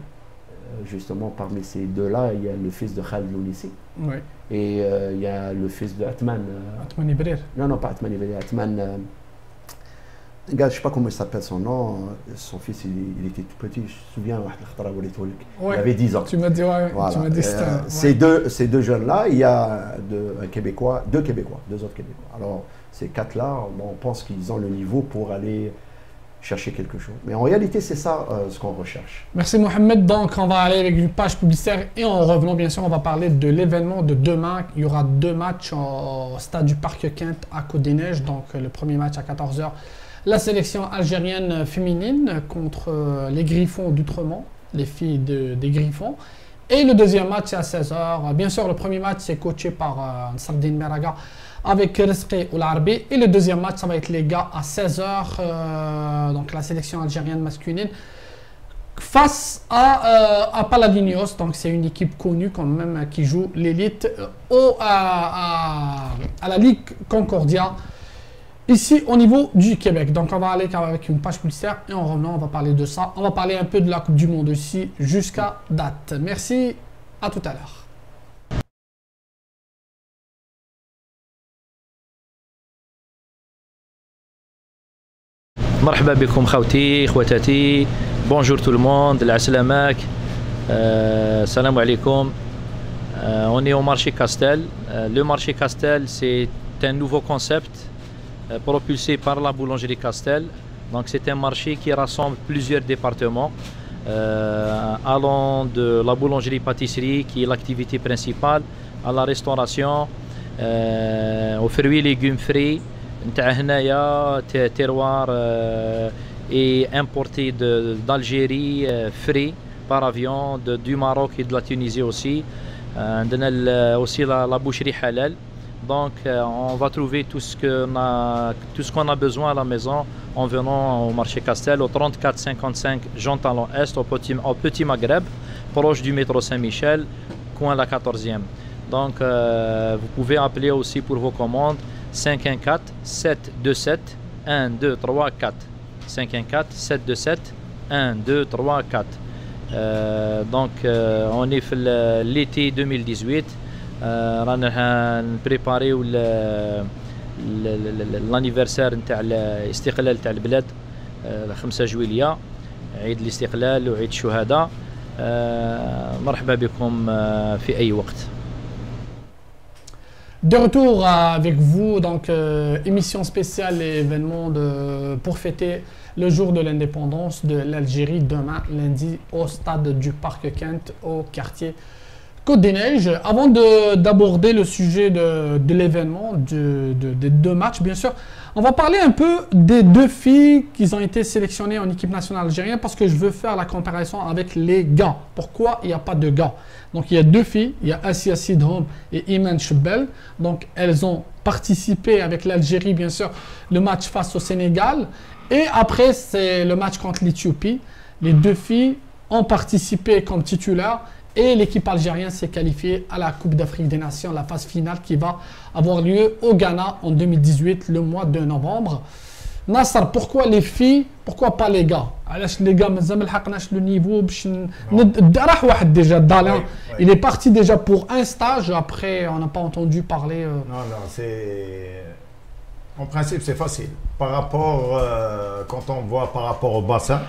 Justement, parmi ces 2-là, il y a le fils de Khaled Lounissi. Oui. Et il y a le fils de Atman. Atman Ibrir. Non, pas Atman Ibrir. Atman. Je ne sais pas comment il s'appelle son nom. Son fils, il était tout petit. Je me souviens, il avait 10 ans. Tu m'as dit, ouais, voilà. Tu m'as dit ces deux jeunes-là, il y a 2 autres Québécois. Alors, ces 4-là, on pense qu'ils ont le niveau pour aller chercher quelque chose. Mais en réalité, c'est ça ce qu'on recherche. Merci Mohamed. Donc, on va aller avec une page publicitaire et en revenant, bien sûr, on va parler de l'événement de demain. Il y aura 2 matchs au stade du Parc Quinte à Côte-des-Neiges. Donc, le premier match à 14 h. La sélection algérienne féminine contre les Griffons d'Outremont, les filles des Griffons. Et le deuxième match, c'est à 16 h. Bien sûr, le premier match, c'est coaché par Sardine Meraga avec Rizqi Oularbi. Et le deuxième match, ça va être les gars à 16 h. Donc, la sélection algérienne masculine face à Paladinos. Donc, c'est une équipe connue quand même qui joue l'élite à la Ligue Concordia. ici au niveau du Québec. Donc on va aller avec une page publicitaire et en revenant on va parler de ça. On va parler un peu de la Coupe du Monde ici jusqu'à date. Merci, à tout à l'heure. مرحبا بكم خوتي خواتاتي. Bonjour tout le monde, العسلامك. Salam alaikum. On est au marché Castel. Le marché Castel, c'est un nouveau concept propulsé par la boulangerie Castel. Donc c'est un marché qui rassemble plusieurs départements, allant de la boulangerie-pâtisserie, qui est l'activité principale, à la restauration, aux fruits et légumes frais. Terroir est importé d'Algérie, frais par avion, du Maroc et de la Tunisie aussi. Aussi la boucherie halal. Donc on va trouver tout ce qu'on a besoin à la maison en venant au marché Castel au 3455 Jean Talon Est au Petit Maghreb, proche du métro Saint-Michel, coin la 14e. Donc vous pouvez appeler aussi pour vos commandes 514 727 1234 514 727 1234. Donc on est l'été 2018. رانا نبريباريو الانيفرسير نتاع الاستقلال تاع البلاد 5 جويلية، عيد الاستقلال وعيد الشهداء. مرحبا بكم في أي وقت. De retour avec vous, donc émission spéciale et événement pour fêter le jour de l'indépendance de l'Algérie demain lundi au stade du Parc Kent au quartier Côte des Neiges. Avant d'aborder le sujet de l'événement, des deux matchs bien sûr, on va parler un peu des deux filles qui ont été sélectionnées en équipe nationale algérienne parce que je veux faire la comparaison avec les gars. Pourquoi il n'y a pas de gars? Donc il y a deux filles, il y a Assia Sidhom et Iman Chebel. Donc elles ont participé avec l'Algérie bien sûr le match face au Sénégal et après c'est le match contre l'Éthiopie. Les deux filles ont participé comme titulaires. Et l'équipe algérienne s'est qualifiée à la Coupe d'Afrique des Nations, la phase finale qui va avoir lieu au Ghana en 2018, le mois de novembre. Nassar, pourquoi les filles, pourquoi pas les gars? Les gars, le niveau. Déjà, Dalin, il est parti déjà pour un stage, après on n'a pas entendu parler. Non, c'est... En principe, c'est facile. Par rapport, quand on voit par rapport au bassin,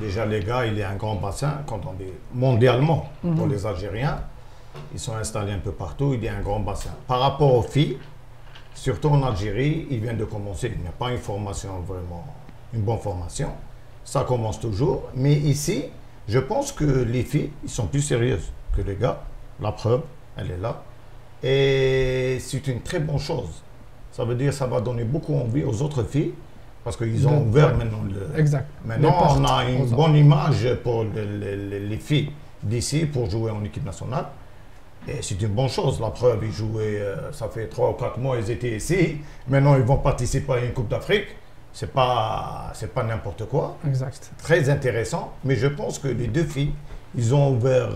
déjà, les gars, il y a un grand bassin, quand on dit mondialement, pour les Algériens. Ils sont installés un peu partout, il y a un grand bassin. Par rapport aux filles, surtout en Algérie, ils viennent de commencer. Il n'y a pas une formation vraiment, une bonne formation. Ça commence toujours. Mais ici, je pense que les filles, ils sont plus sérieuses que les gars. La preuve, elle est là. Et c'est une très bonne chose. Ça veut dire que ça va donner beaucoup envie aux autres filles. Parce qu'ils ont ouvert maintenant Maintenant, on a une bonne image pour les filles d'ici pour jouer en équipe nationale. Et c'est une bonne chose. La preuve, ils jouaient, ça fait 3 ou 4 mois, ils étaient ici. Maintenant, ils vont participer à une Coupe d'Afrique. C'est pas n'importe quoi. Exact. Très intéressant. Mais je pense que les deux filles, ils ont ouvert,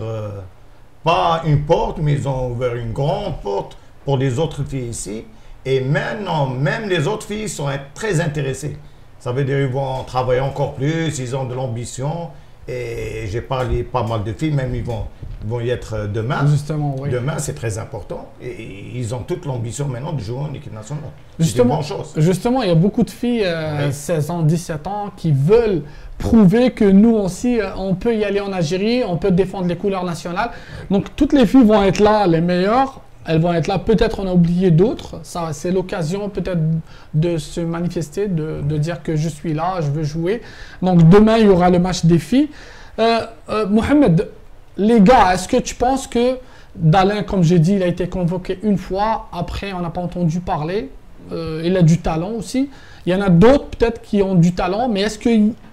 pas une porte, mais ils ont ouvert une grande porte pour les autres filles ici. Et maintenant, même les autres filles sont très intéressées. Ça veut dire qu'ils vont travailler encore plus, ils ont de l'ambition. Et j'ai parlé pas mal de filles, même ils vont y être demain. Justement, oui. Demain, c'est très important. Et ils ont toute l'ambition maintenant de jouer en équipe nationale. Justement, justement, il y a beaucoup de filles, 16 ans, 17 ans, qui veulent prouver que nous aussi, on peut y aller en Algérie, on peut défendre les couleurs nationales. Donc, toutes les filles vont être là, les meilleures. Elles vont être là, peut-être on a oublié d'autres, c'est l'occasion peut-être de se manifester, de dire que je suis là, je veux jouer. Donc demain il y aura le match des filles. Mohamed, les gars, est-ce que tu penses que Dalin, comme j'ai dit, il a été convoqué une fois, après on n'a pas entendu parler, il a du talent aussi. Il y en a d'autres peut-être qui ont du talent, mais est-ce que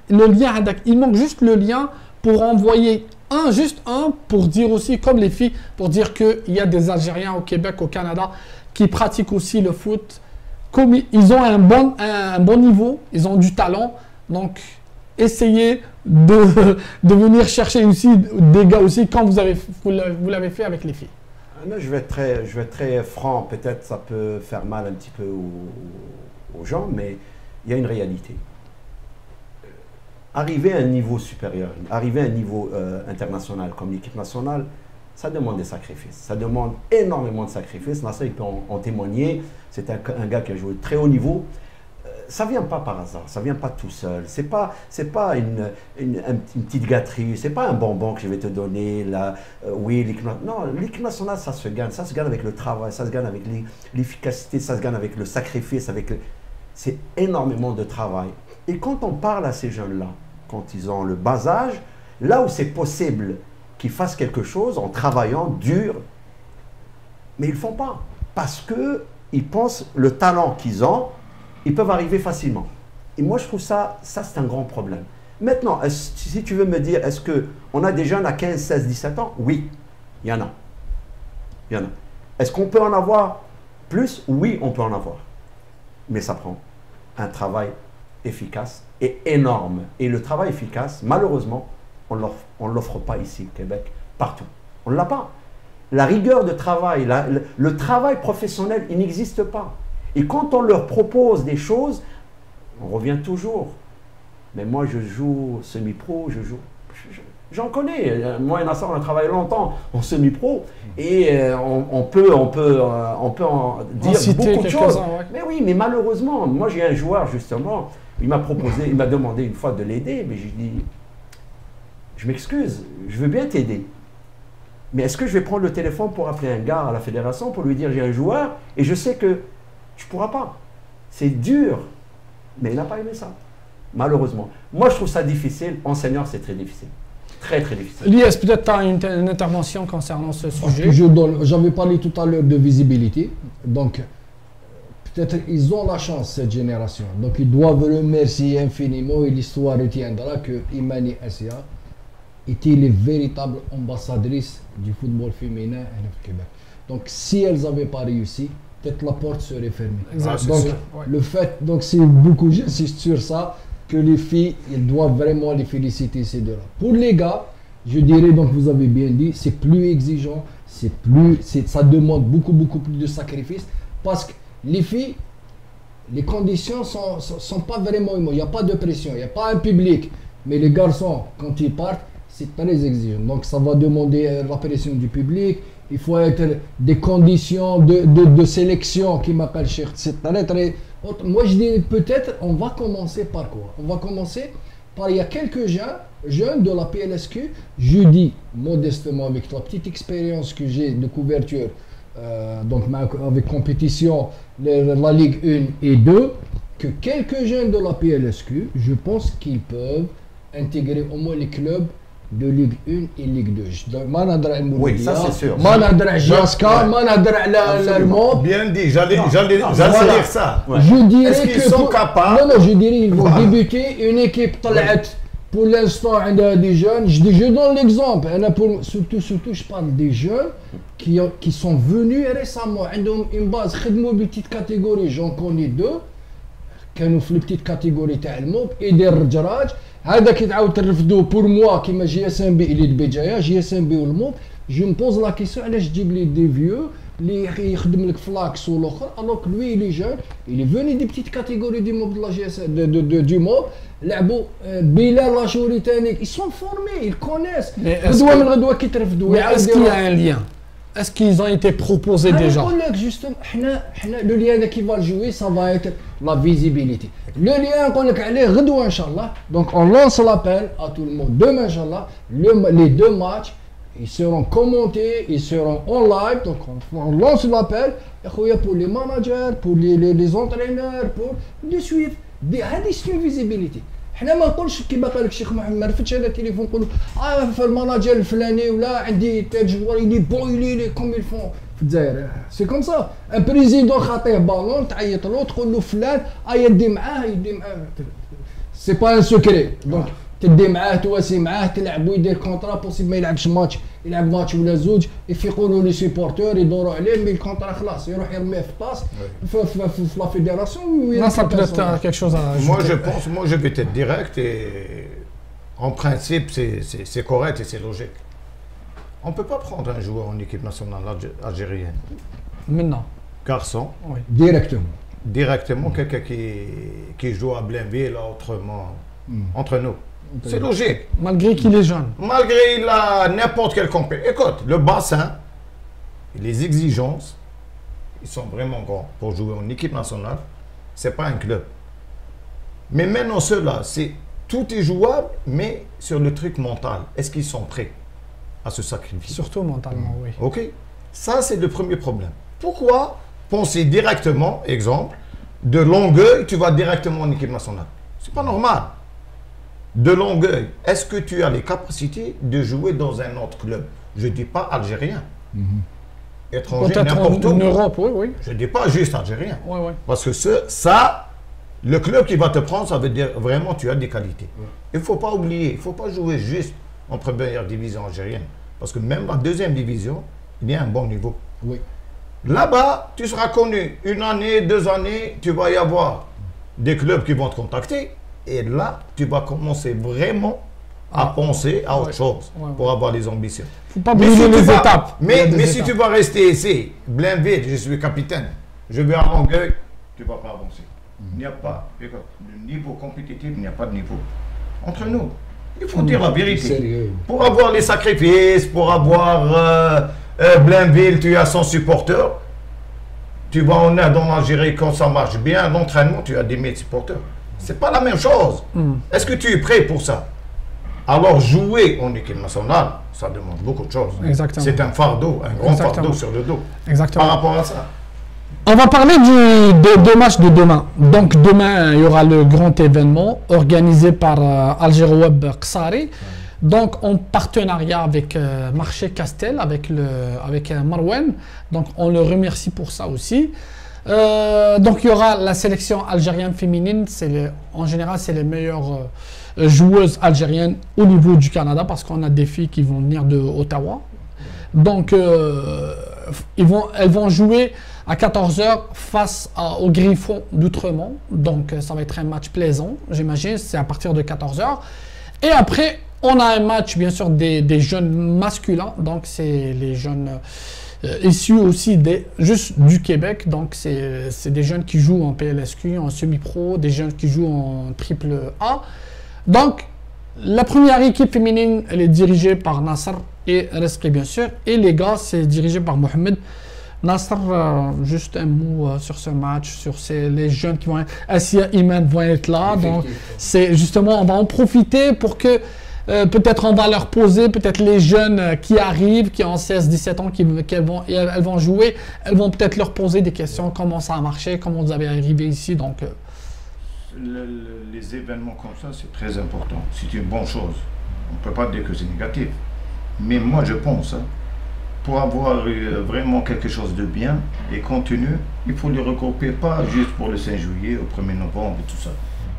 le lien, il manque juste le lien pour envoyer juste un, pour dire aussi, comme les filles, pour dire qu'il y a des Algériens au Québec, au Canada, qui pratiquent aussi le foot. Comme ils ont un bon niveau, ils ont du talent. Donc, essayez de venir chercher aussi des gars aussi, comme vous l'avez fait avec les filles. Je vais être très franc. Peut-être ça peut faire mal un petit peu aux gens, mais il y a une réalité. Arriver à un niveau supérieur, arriver à un niveau international comme l'équipe nationale, ça demande des sacrifices. Ça demande énormément de sacrifices. Nasser, il peut en témoigner. C'est un gars qui a joué très haut niveau. Ça ne vient pas par hasard, ça ne vient pas tout seul. Ce n'est pas une petite gâterie, ce n'est pas un bonbon que je vais te donner. Là, oui, l'équipe nationale, ça se gagne. Ça se gagne avec le travail, ça se gagne avec l'efficacité, ça se gagne avec le sacrifice. C'est énormément de travail. Et quand on parle à ces jeunes-là, quand ils ont le bas âge, là où c'est possible qu'ils fassent quelque chose en travaillant dur, mais ils ne le font pas. Parce qu'ils pensent le talent qu'ils ont, ils peuvent arriver facilement. Et moi, je trouve ça c'est un grand problème. Maintenant, si tu veux me dire, est-ce qu'on a des jeunes à 15, 16, 17 ans? Oui, il y en a. Il y en a. Est-ce qu'on peut en avoir plus? Oui, on peut en avoir. Mais ça prend un travail efficace et énorme. Et le travail efficace, malheureusement, on ne l'offre pas ici au Québec, partout. On ne l'a pas. La rigueur de travail, le travail professionnel, il n'existe pas. Et quand on leur propose des choses, on revient toujours. Mais moi, je joue semi-pro, j'en connais. Moi et Nasser, on a travaillé longtemps en semi-pro et on peut en dire beaucoup de choses. Ouais. Mais oui, mais malheureusement, moi j'ai un joueur justement, il m'a demandé une fois de l'aider, mais j'ai dit, je m'excuse, je veux bien t'aider. Mais est-ce que je vais prendre le téléphone pour appeler un gars à la fédération pour lui dire j'ai un joueur et je sais que tu ne pourras pas. C'est dur. Mais il n'a pas aimé ça. Malheureusement. Moi, je trouve ça difficile. Enseignant, c'est très difficile. Très, très difficile. Lies, peut-être tu as une intervention concernant ce sujet. J'avais parlé tout à l'heure de visibilité. Donc, peut-être ils ont la chance, cette génération. Donc, ils doivent remercier infiniment et l'histoire retiendra que Imani Assia était les véritables ambassadrices du football féminin au Québec. Donc, si elles n'avaient pas réussi, peut-être la porte serait fermée. Exact, donc, le fait, donc c'est beaucoup, j'insiste sur ça, que les filles, ils doivent vraiment les féliciter, ces deux-là. Pour les gars, je dirais, donc vous avez bien dit, c'est plus exigeant, ça demande beaucoup plus de sacrifices, parce que les filles, les conditions sont pas vraiment, il n'y a pas de pression, il n'y a pas un public, mais les garçons, quand ils partent, c'est très exigeant. Donc ça va demander la pression du public. Il faut être des conditions de sélection qui m'appellent cher. C'est très. Moi je dis peut-être on va commencer par quoi? On va commencer par il y a quelques jeunes de la PLSQ. Je dis modestement avec la petite expérience que j'ai de couverture, donc avec compétition la Ligue 1 et 2, que quelques jeunes de la PLSQ, je pense qu'ils peuvent intégrer au moins les clubs de Ligue 1 et Ligue 2. Oui, ça c'est sûr. Bien dit, j'allais dire ça. Ouais. Je dirais est-ce qu'ils sont capables? Non, je dirais qu'ils vont débuter une équipe pour l'instant des jeunes. Je donne l'exemple. Surtout, je parle des jeunes qui sont venus récemment. Ils ont une base, une petite catégorie. J'en connais deux. Qui ont fait une petite catégorie تاع الموب et des رجراج. هذا كيتعاود ترفدوه بور موا كيما جي اس ام بي اللي بجايه جي اس ام بي والموب جو مبوز لا كيسيون علاش تجيب لي دي فيو اللي يخدم لك فلاكس والاخر الوغ لوي لي جون اللي فوني دي بتيت كاتيجوري دي موب لا جي اس دو موب لعبوا بلال لاشوري تاني ils sont formés ils connaissent غدوه من غدوه كيترفدوا est-ce qu'il y a un lien? Est-ce qu'ils ont été proposés déjà? Justement, le lien qui va jouer, ça va être la visibilité. Le lien qu'on a allé redouer, Inch'Allah. Donc on lance l'appel à tout le monde. Demain, Inch'Allah, les deux matchs, ils seront commentés, ils seront en live. Donc on lance l'appel pour les managers, pour les entraîneurs, pour de suivre. C'est une visibilité. حنا ما نقولش كيما قال لك الشيخ محمد ما رفدش هذا التليفون نقولوا في المناجر الفلاني ولا عندي تاع جوار يلي بويلي لي كوم يلفون في الجزائر سي كوم سا ان بريزيدون خاطيه بالون تعيط له تقول له فلان يدي معاه سي با ان سكري دونك تدي معاه تواسي معاه تلعبوا يدير كونترا بوسيبل ما يلعبش ماتش يلعب ماتش ولا زوج يفيقوا له لي سيبورتور يدوروا عليه مي الكونترا خلاص يروح يرميه في باس في لا فيدراسيون. Non, ça peut être quelque chose à ajouter. Moi je vais être direct et en principe c'est correct et c'est logique. On ne peut pas prendre un joueur en équipe nationale algérienne. Maintenant. Garçon. Oui. Directement. directement quelqu'un qui joue à Blainville autrement, entre nous. C'est logique. Malgré qu'il est jeune. Malgré il a n'importe quel compétence. Écoute, le bassin, les exigences, ils sont vraiment grands pour jouer en équipe nationale. C'est pas un club. Mais maintenant, ceux-là, tout est jouable, mais sur le truc mental. Est-ce qu'ils sont prêts à se sacrifier? Surtout mentalement, oui. Ok. Ça, c'est le premier problème. Pourquoi penser directement, exemple, de Longueuil, tu vas directement en équipe nationale? C'est pas normal. De Longueuil, est-ce que tu as les capacités de jouer dans un autre club? Je ne dis pas algérien. Étranger, n'importe où. En Europe, oui, oui. Je ne dis pas juste algérien. Oui, oui. Parce que le club qui va te prendre, ça veut dire vraiment tu as des qualités. Il ne faut pas oublier, il ne faut pas jouer juste en première division algérienne. Parce que même la deuxième division, il y a un bon niveau. Oui. Là-bas, tu seras connu. 1 année, 2 années, tu vas y avoir des clubs qui vont te contacter. Et là, tu vas commencer vraiment à penser à autre chose pour avoir les ambitions. Il ne faut pas brûler les étapes. Mais si tu vas rester ici, Blainville, je suis capitaine, je vais à Longueuil, tu ne vas pas avancer. Il n'y a pas, écoute, le niveau compétitif, il n'y a pas de niveau. Entre nous, il faut dire la vérité. Sérieux. Pour avoir les sacrifices, pour avoir Blainville, tu as 100 supporters. Tu vas en aide en Algérie quand ça marche bien, l'entraînement, tu as des 1000 supporters. C'est pas la même chose. Est-ce que tu es prêt pour ça? Alors jouer en équipe nationale, ça demande beaucoup de choses. Exactement. C'est un fardeau, un grand fardeau sur le dos. Exactement. Par rapport à ça. On va parler des deux matchs de demain. Donc demain, il y aura le grand événement organisé par Algéro-Web Qsari. Donc en partenariat avec Marché Castel, avec Marwan. Donc on le remercie pour ça aussi. Donc il y aura la sélection algérienne féminine. En général, c'est les meilleures joueuses algériennes au niveau du Canada parce qu'on a des filles qui vont venir de Ottawa. Donc elles vont jouer à 14h face aux Griffons d'Outremont. Donc ça va être un match plaisant, j'imagine. C'est à partir de 14h. Et après, on a un match, bien sûr, des jeunes masculins. Donc c'est les jeunes issus aussi juste du Québec. Donc c'est des jeunes qui jouent en PLSQ, en semi-pro, des jeunes qui jouent en triple A. Donc la première équipe féminine, elle est dirigée par Nasser et Reski, bien sûr. Et les gars, c'est dirigé par Mohamed. Nasser, juste un mot sur ce match, sur les jeunes qui vont être... Assia Iman vont être là. Donc c'est justement, on va en profiter pour que peut-être on va leur poser, peut-être les jeunes qui arrivent, qui ont 16-17 ans, elles vont jouer, elles vont peut-être leur poser des questions, comment ça a marché, comment vous avez arrivé ici. Donc les événements comme ça, c'est très important. C'est une bonne chose. On ne peut pas dire que c'est négatif. Mais moi, je pense, pour avoir vraiment quelque chose de bien et continu, il faut les regrouper, pas juste pour le 5 juillet, au 1er novembre et tout ça.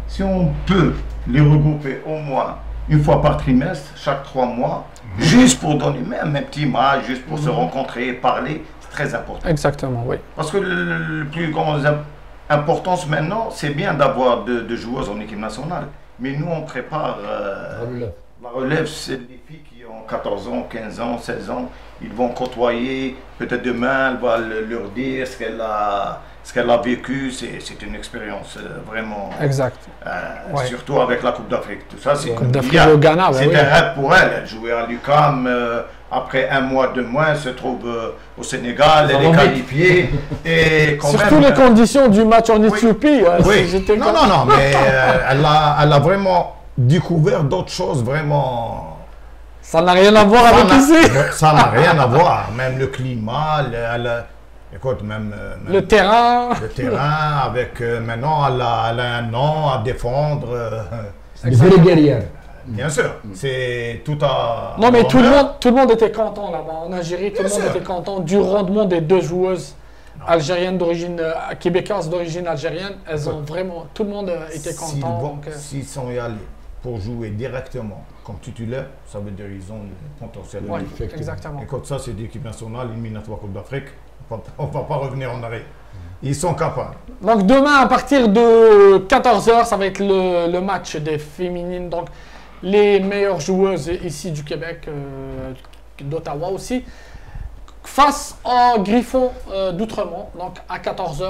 Si on peut les regrouper au moins une fois par trimestre, chaque 3 mois, juste pour donner même un petit match, juste pour se rencontrer, parler, c'est très important. Exactement, oui. Parce que le plus grand importance maintenant, c'est bien d'avoir de joueuses en équipe nationale. Mais nous, on prépare la relève, c'est les filles qui ont 14 ans, 15 ans, 16 ans. Ils vont côtoyer, peut-être demain, elle va leur dire ce qu'elle a vécu. C'est une expérience vraiment... Exact. Surtout avec la Coupe d'Afrique. Tout ça, c'est Coupe d'Afrique au Ghana. C'est un rêve pour elle. Elle jouait à l'UQAM. Après 1 mois, 2 mois, elle se trouve au Sénégal, elle est qualifiée. Et quand surtout même, les conditions du match en Éthiopie. Oui. Non, mais elle a vraiment découvert d'autres choses, vraiment. Ça n'a rien à voir avec ici. Ça n'a rien à voir. Même le climat, écoute, même le terrain. Le terrain, avec maintenant, elle a un nom à défendre. Une vraie guerrière. Bien sûr, c'est tout à... Non, mais tout le monde était content là-bas. En Algérie, tout le monde était content du rendement des deux joueuses algériennes d'origine québécoise d'origine algérienne. Elles ont vraiment... Tout le monde était content. S'ils sont y allés pour jouer directement comme titulaire, ça veut dire qu'ils ont le potentiel. Oui, exactement. Et comme ça, c'est l'équipe nationale, éliminatoire Coupe d'Afrique. On ne va pas revenir en arrière. Ils sont capables. Donc demain, à partir de 14h, ça va être le match des féminines. Donc les meilleures joueuses ici du Québec, d'Ottawa aussi. face au Griffon d'Outremont, donc à 14h.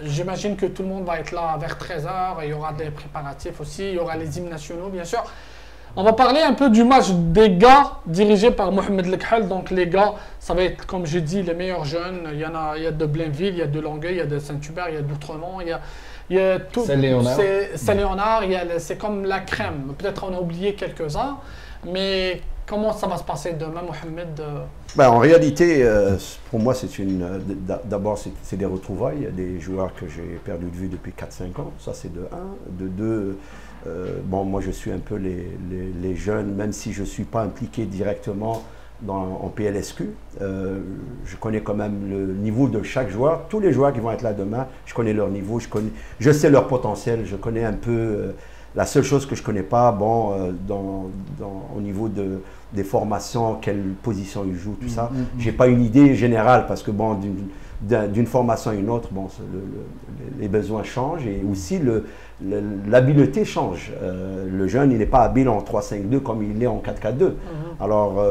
J'imagine que tout le monde va être là vers 13h. Il y aura des préparatifs aussi. Il y aura les hymnes nationaux, bien sûr. On va parler un peu du match des gars dirigé par Mohamed Lekhal. Donc les gars, ça va être, comme j'ai dit, les meilleurs jeunes. Il y a de Blainville, il y a de Longueuil, il y a de Saint-Hubert, il y a d'Outremont, il y a tout. Saint-Léonard. Saint-Léonard, c'est comme la crème. Peut-être on a oublié quelques-uns, mais comment ça va se passer demain, Mohamed? Ben, en réalité, pour moi, d'abord, c'est des retrouvailles, des joueurs que j'ai perdu de vue depuis 4-5 ans. Ça, c'est de 1. De 2, bon, moi, je suis un peu les jeunes, même si je ne suis pas impliqué directement en PLSQ. Je connais quand même le niveau de chaque joueur. Tous les joueurs qui vont être là demain, je connais leur niveau, je sais leur potentiel, je connais un peu. La seule chose que je ne connais pas, bon, au niveau des formations, quelle position ils jouent, tout ça, je n'ai pas une idée générale parce que bon, d'une formation à une autre, bon, les besoins changent et aussi l'habileté change. Le jeune, il n'est pas habile en 3-5-2 comme il est en 4-4-2. Alors,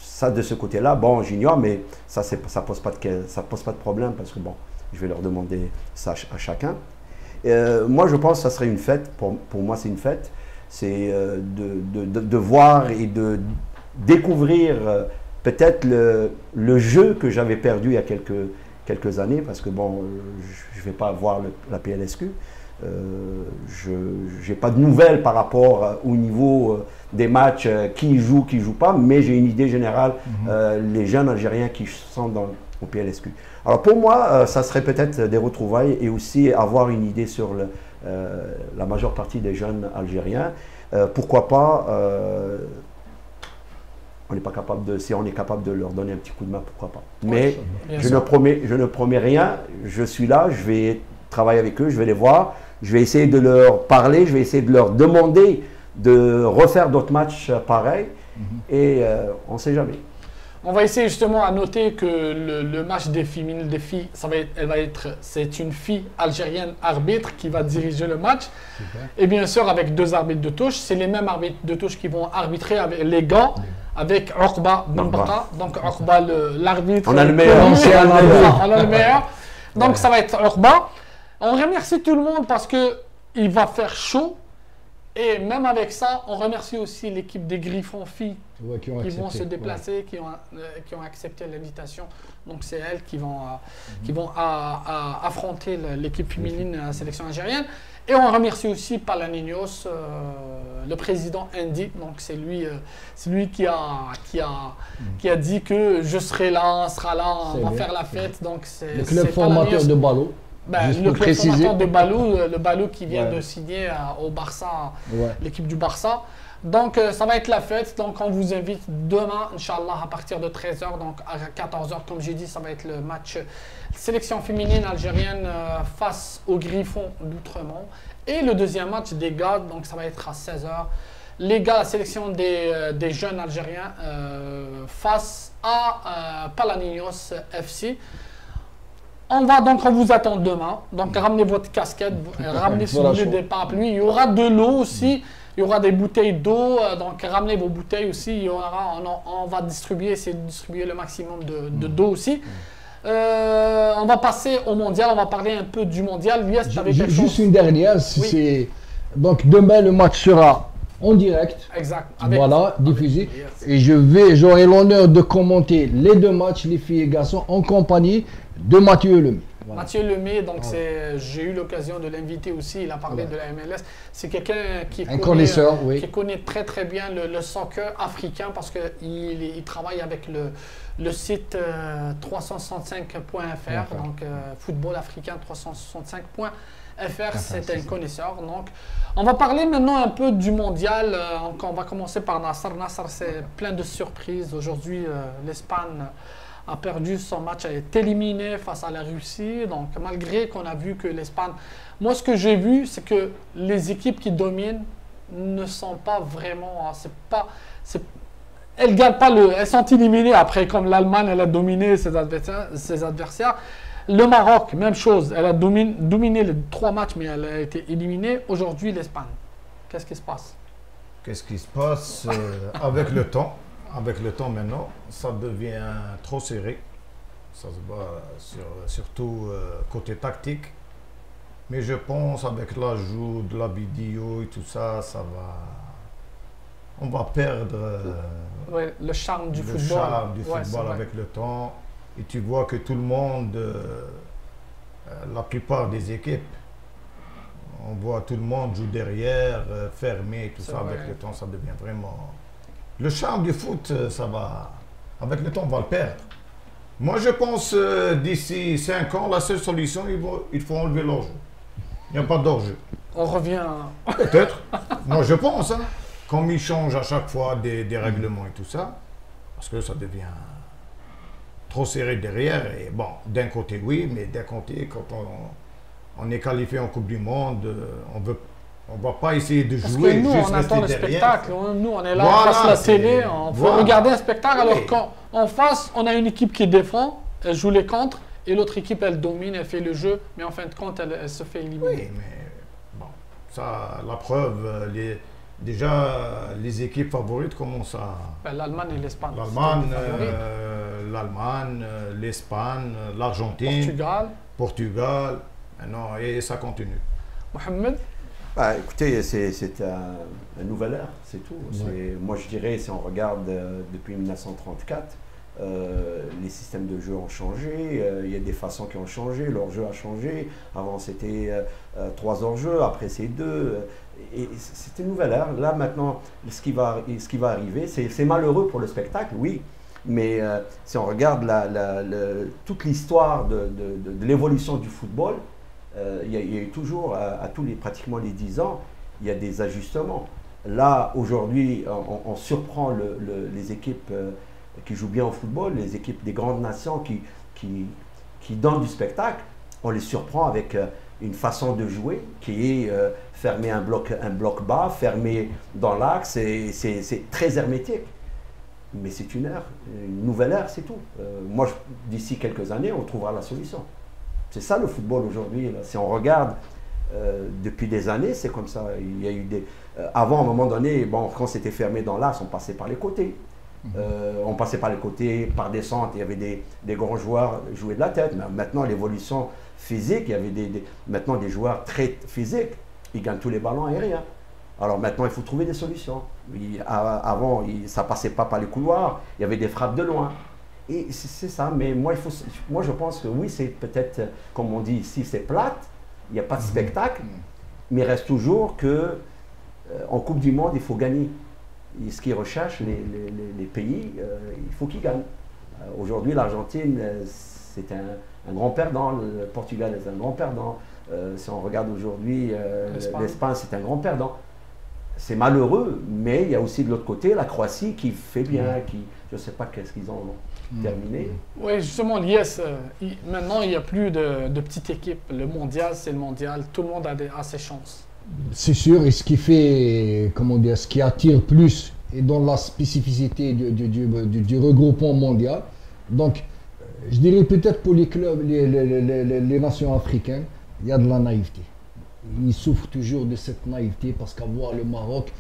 ça de ce côté-là, bon, j'ignore, mais ça pose pas de problème parce que bon, je vais leur demander ça à chacun. Moi, je pense que ça serait une fête. Pour moi, c'est une fête. C'est de voir et de découvrir peut-être le jeu que j'avais perdu il y a quelques années. Parce que bon, je ne vais pas voir la PLSQ. Je n'ai pas de nouvelles par rapport au niveau des matchs, qui joue, qui ne joue pas. Mais j'ai une idée générale, les jeunes Algériens qui sont au PLSQ. Alors pour moi, ça serait peut-être des retrouvailles et aussi avoir une idée sur la majeure partie des jeunes Algériens. Pourquoi pas, on n'est pas capable si on est capable de leur donner un petit coup de main, pourquoi pas. Mais je ne promets rien, je suis là, je vais travailler avec eux, je vais les voir, je vais essayer de leur parler, je vais essayer de leur demander de refaire d'autres matchs pareils et on ne sait jamais. On va essayer justement à noter que le match des filles, c'est une fille algérienne arbitre qui va diriger le match. Super. Et bien sûr avec 2 arbitres de touche. C'est les mêmes arbitres de touche qui vont arbitrer avec les gars, avec Oqba Benbaka. Donc Oqba, l'arbitre. On a le meilleur. On a le meilleur. Donc ça va être Oqba. On remercie tout le monde parce qu'il va faire chaud. Et même avec ça, on remercie aussi l'équipe des Griffons filles qui vont se déplacer, qui ont accepté l'invitation. Donc c'est elles qui vont affronter l'équipe féminine à la sélection algérienne. Et on remercie aussi Palaninos, le président Andy. Donc c'est lui qui a dit que je serai là, on sera là, on va faire la fête. Donc le club formateur de Ballot. Le club formateur de Ballot, le Ballot qui vient de signer au Barça, l'équipe du Barça. Donc ça va être la fête. Donc on vous invite demain, Inch'Allah, à partir de 13h, donc à 14h, comme j'ai dit, ça va être le match sélection féminine algérienne face aux Griffons d'Outremont. Et le deuxième match des gars, donc ça va être à 16h. Les gars, la sélection des jeunes Algériens face à Palaninos FC. On vous attend demain. Donc ramenez votre casquette, ramenez si vous voulez des parapluies. Il y aura de l'eau aussi. Il y aura des bouteilles d'eau. Donc ramenez vos bouteilles aussi. On va essayer de distribuer le maximum d'eau aussi. On va passer au mondial. On va parler un peu du mondial. Juste une dernière. Oui. Donc demain, le match sera en direct. Exact. Diffusé. Et j'aurai l'honneur de commenter les 2 matchs, les filles et garçons, en compagnie de Mathieu Lemay. Voilà. Mathieu Lemay, donc j'ai eu l'occasion de l'inviter aussi, il a parlé de la MLS. C'est quelqu'un qui connaît très très bien le soccer africain parce qu'il travaille avec le site 365.fr, donc football africain 365.fr, c'est un connaisseur. Donc, on va parler maintenant un peu du mondial. On va commencer par Nasser. Nasser, c'est plein de surprises. Aujourd'hui, l'Espagne a perdu son match, a été éliminé face à la Russie. Donc, malgré qu'on a vu que l'Espagne... Moi, ce que j'ai vu, c'est que les équipes qui dominent ne sont pas vraiment... Elles gagnent pas elles sont éliminées après, comme l'Allemagne, elle a dominé ses adversaires. Le Maroc, même chose. Elle a dominé les 3 matchs, mais elle a été éliminée. Aujourd'hui, l'Espagne. Qu'est-ce qui se passe? Qu'est-ce qui se passe avec le temps? avec le temps maintenant, ça devient trop serré. Ça se voit surtout côté tactique. Mais je pense avec l'ajout de la vidéo et tout ça, on va perdre Ouais, le charme du le football. charme du Ouais, c'est football vrai. avec le temps. Et tu vois que tout le monde, la plupart des équipes, on voit tout le monde joue derrière, fermé et tout C'est ça. vrai. Avec le temps, ça devient vraiment... Le charme du foot, ça va... Avec le temps, on va le perdre. Moi, je pense d'ici 5 ans, la seule solution, il faut enlever l'enjeu. Il n'y a pas d'enjeu. On revient. Peut-être. Moi, je pense. Hein. Comme ils changent à chaque fois des règlements et tout ça, parce que ça devient trop serré derrière. Et bon, d'un côté, oui, mais d'un côté, quand on est qualifié en Coupe du Monde, on va pas essayer de Parce jouer, que nous, juste on attend le rester derrière. spectacle. Nous, on est là, Voilà, on passe la c'est- télé, on peut voilà. regarder un spectacle, alors Oui. qu'en face, on a une équipe qui défend, elle joue les contres, et l'autre équipe, elle domine, elle fait le jeu, mais en fin de compte, elle se fait éliminer. Oui, mais bon, ça, la preuve, déjà, les équipes favorites commencent à... Ben, l'Allemagne et l'Espagne. L'Allemagne, c'était les favoris. l'Espagne, l'Argentine, Portugal, non, et ça continue. Mohamed, Bah, écoutez, c'est un nouvel ère, c'est tout. Moi, je dirais, si on regarde depuis 1934, les systèmes de jeu ont changé, il y a des façons qui ont changé, leur jeu a changé. Avant, c'était 3 hors-jeu, après, c'est 2. Et c'est une nouvelle ère. Là, maintenant, ce qui va arriver, c'est malheureux pour le spectacle, oui. Mais si on regarde toute l'histoire de l'évolution du football, il y a eu toujours, pratiquement les 10 ans, il y a des ajustements. Là, aujourd'hui, on surprend les équipes qui jouent bien au football, les équipes des grandes nations qui donnent du spectacle. On les surprend avec une façon de jouer qui est fermer un bloc bas, fermer dans l'axe, c'est très hermétique. Mais c'est une nouvelle ère, c'est tout. Moi, d'ici quelques années, on trouvera la solution. C'est ça le football aujourd'hui. Si on regarde depuis des années, c'est comme ça. Il y a eu avant, à un moment donné, bon, quand c'était fermé dans l'axe, on passait par les côtés. On passait par les côtés, par descente. Il y avait des grands joueurs jouer de la tête. Mais maintenant, l'évolution physique, il y avait maintenant des joueurs très physiques. Ils gagnent tous les ballons aériens. Alors maintenant, il faut trouver des solutions. Avant, ça passait pas par les couloirs. Il y avait des frappes de loin. Et c'est ça, mais moi je pense que oui, c'est peut-être, comme on dit ici, c'est plate, il n'y a pas de spectacle, mais il reste toujours que en Coupe du Monde, il faut gagner. Et ce qu'ils recherchent, les pays, il faut qu'ils gagnent. Aujourd'hui, l'Argentine, c'est un grand perdant, le Portugal est un grand perdant. Si on regarde aujourd'hui, l'Espagne, c'est un grand perdant. C'est malheureux, mais il y a aussi de l'autre côté la Croatie qui fait bien, je ne sais pas qu'est-ce qu'ils ont terminé. oui, justement, l'IS, maintenant, il n'y a plus de petites équipes. Le mondial, c'est le mondial. Tout le monde a ses chances. C'est sûr, et ce qui fait, comment dire, ce qui attire plus et dans la spécificité du regroupement mondial. Donc, je dirais peut-être pour les clubs, les nations africaines, il y a de la naïveté. Ils souffrent toujours de cette naïveté parce qu'à voir le Maroc,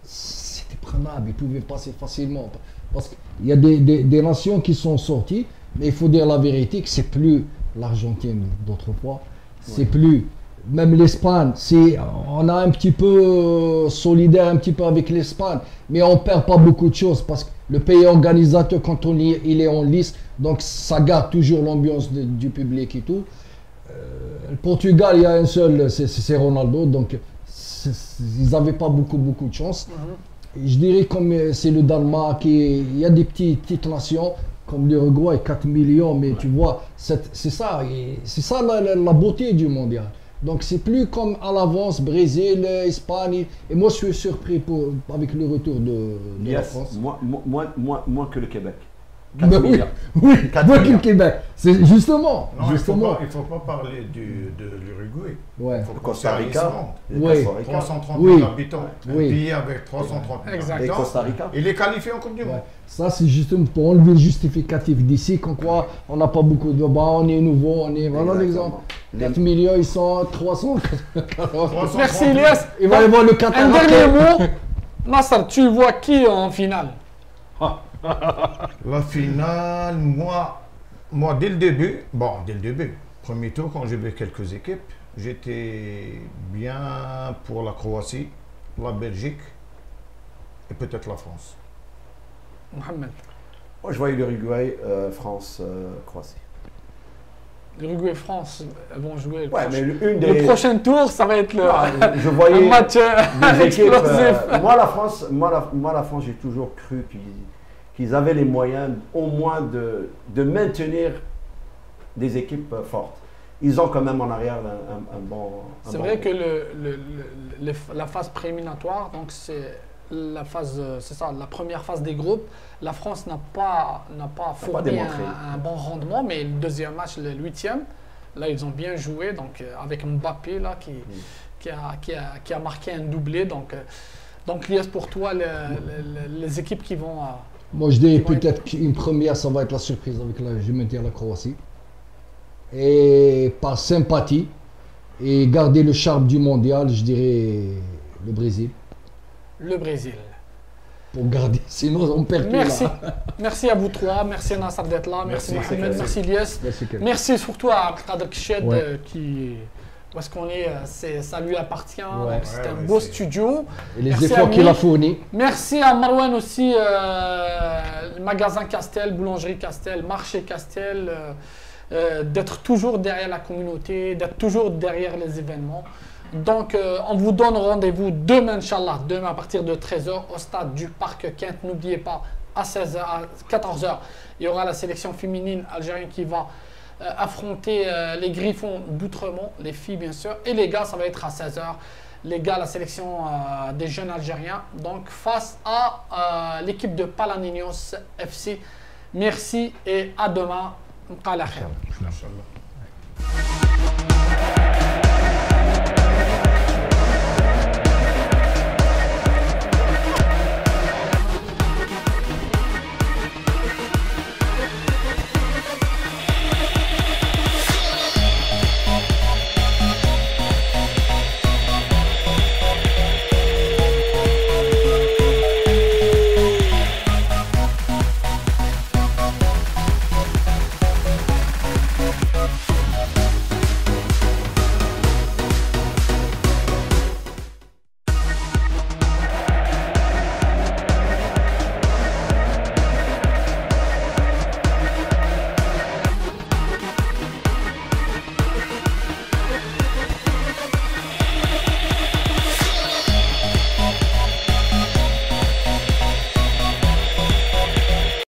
c'était prenable, ils pouvaient passer facilement. Parce qu'il y a des nations qui sont sorties, mais il faut dire la vérité que c'est plus l'Argentine d'autrefois, c'est plus, même l'Espagne, on a un petit peu solidaire un petit peu avec l'Espagne, mais on perd pas beaucoup de choses parce que le pays organisateur, quand il est en lice, donc ça garde toujours l'ambiance du public et tout. Le Portugal, il y a un seul, c'est Ronaldo, donc ils n'avaient pas beaucoup de chance. Je dirais comme c'est le Danemark, il y a des petites nations comme l'Uruguay, 4 millions, mais tu vois, c'est ça la beauté du mondial. Donc c'est plus comme à l'avance, Brésil, Espagne, et moi je suis surpris avec le retour de la France. Moins que le Québec. Ben oui, oui, moi que le Québec. C'est justement. Non, justement. il ne faut pas parler de l'Uruguay. Ouais. Il faut Le penser Costa à Rica. l'Islande. Oui. 330 Oui. 000 habitants. Oui. Un pays avec 330 000 Exact. Et habitants. Costa Rica. Il est qualifié en Coupe du Monde. Ouais. Ça, c'est justement pour enlever le justificatif d'ici, qu'on croit on n'a pas beaucoup de on est nouveau, on est. Voilà l'exemple. 4 millions, ils sont 300. Merci, Elias. Il va y avoir le Un Qatar. dernier mot. Nasser, tu vois qui en finale? La finale, moi, dès le début, premier tour, quand j'ai vu quelques équipes, j'étais bien pour la Croatie, la Belgique et peut-être la France. Mohamed. Moi, je voyais l'Uruguay, France, Croatie. L'Uruguay et France vont jouer. Ouais, mais le prochain tour, ça va être je voyais un match des équipes. explosif. Moi, la France, j'ai toujours cru qu'ils avaient les moyens, au moins, de maintenir des équipes fortes. Ils ont quand même en arrière un bon. C'est vrai que la phase prééliminatoire, donc c'est la phase, c'est ça, la première phase des groupes. La France n'a pas fourni un bon rendement, mais le deuxième match, le 8e, là ils ont bien joué, donc avec Mbappé là qui a marqué un doublé. Donc Lies, pour toi, les équipes qui vont. Moi je dis peut-être qu'une première, ça va être la surprise avec je vais dire la Croatie. Et par sympathie et garder le charme du mondial, je dirais le Brésil. Le Brésil. Pour garder, sinon on perd tout. Merci. Merci à vous trois. Merci Nasser d'être là. Merci Mohamed. Merci Lies. Merci surtout à Abdelkader Kiched qui. Où est-ce qu'on est, ça lui appartient. C'est un beau studio. Et les efforts qu'il a fournis. Merci à Marwan aussi, le magasin Castel, boulangerie Castel, marché Castel. D'être toujours derrière la communauté, d'être toujours derrière les événements. Donc, on vous donne rendez-vous demain, Inch'Allah, demain à partir de 13h au stade du Parc Quinte. N'oubliez pas, à 14h, il y aura la sélection féminine algérienne qui va affronter les Griffons d'Outremont, les filles bien sûr, et les gars, ça va être à 16h. Les gars, la sélection des jeunes Algériens, donc face à l'équipe de Palaninos FC. Merci et à demain. على خير.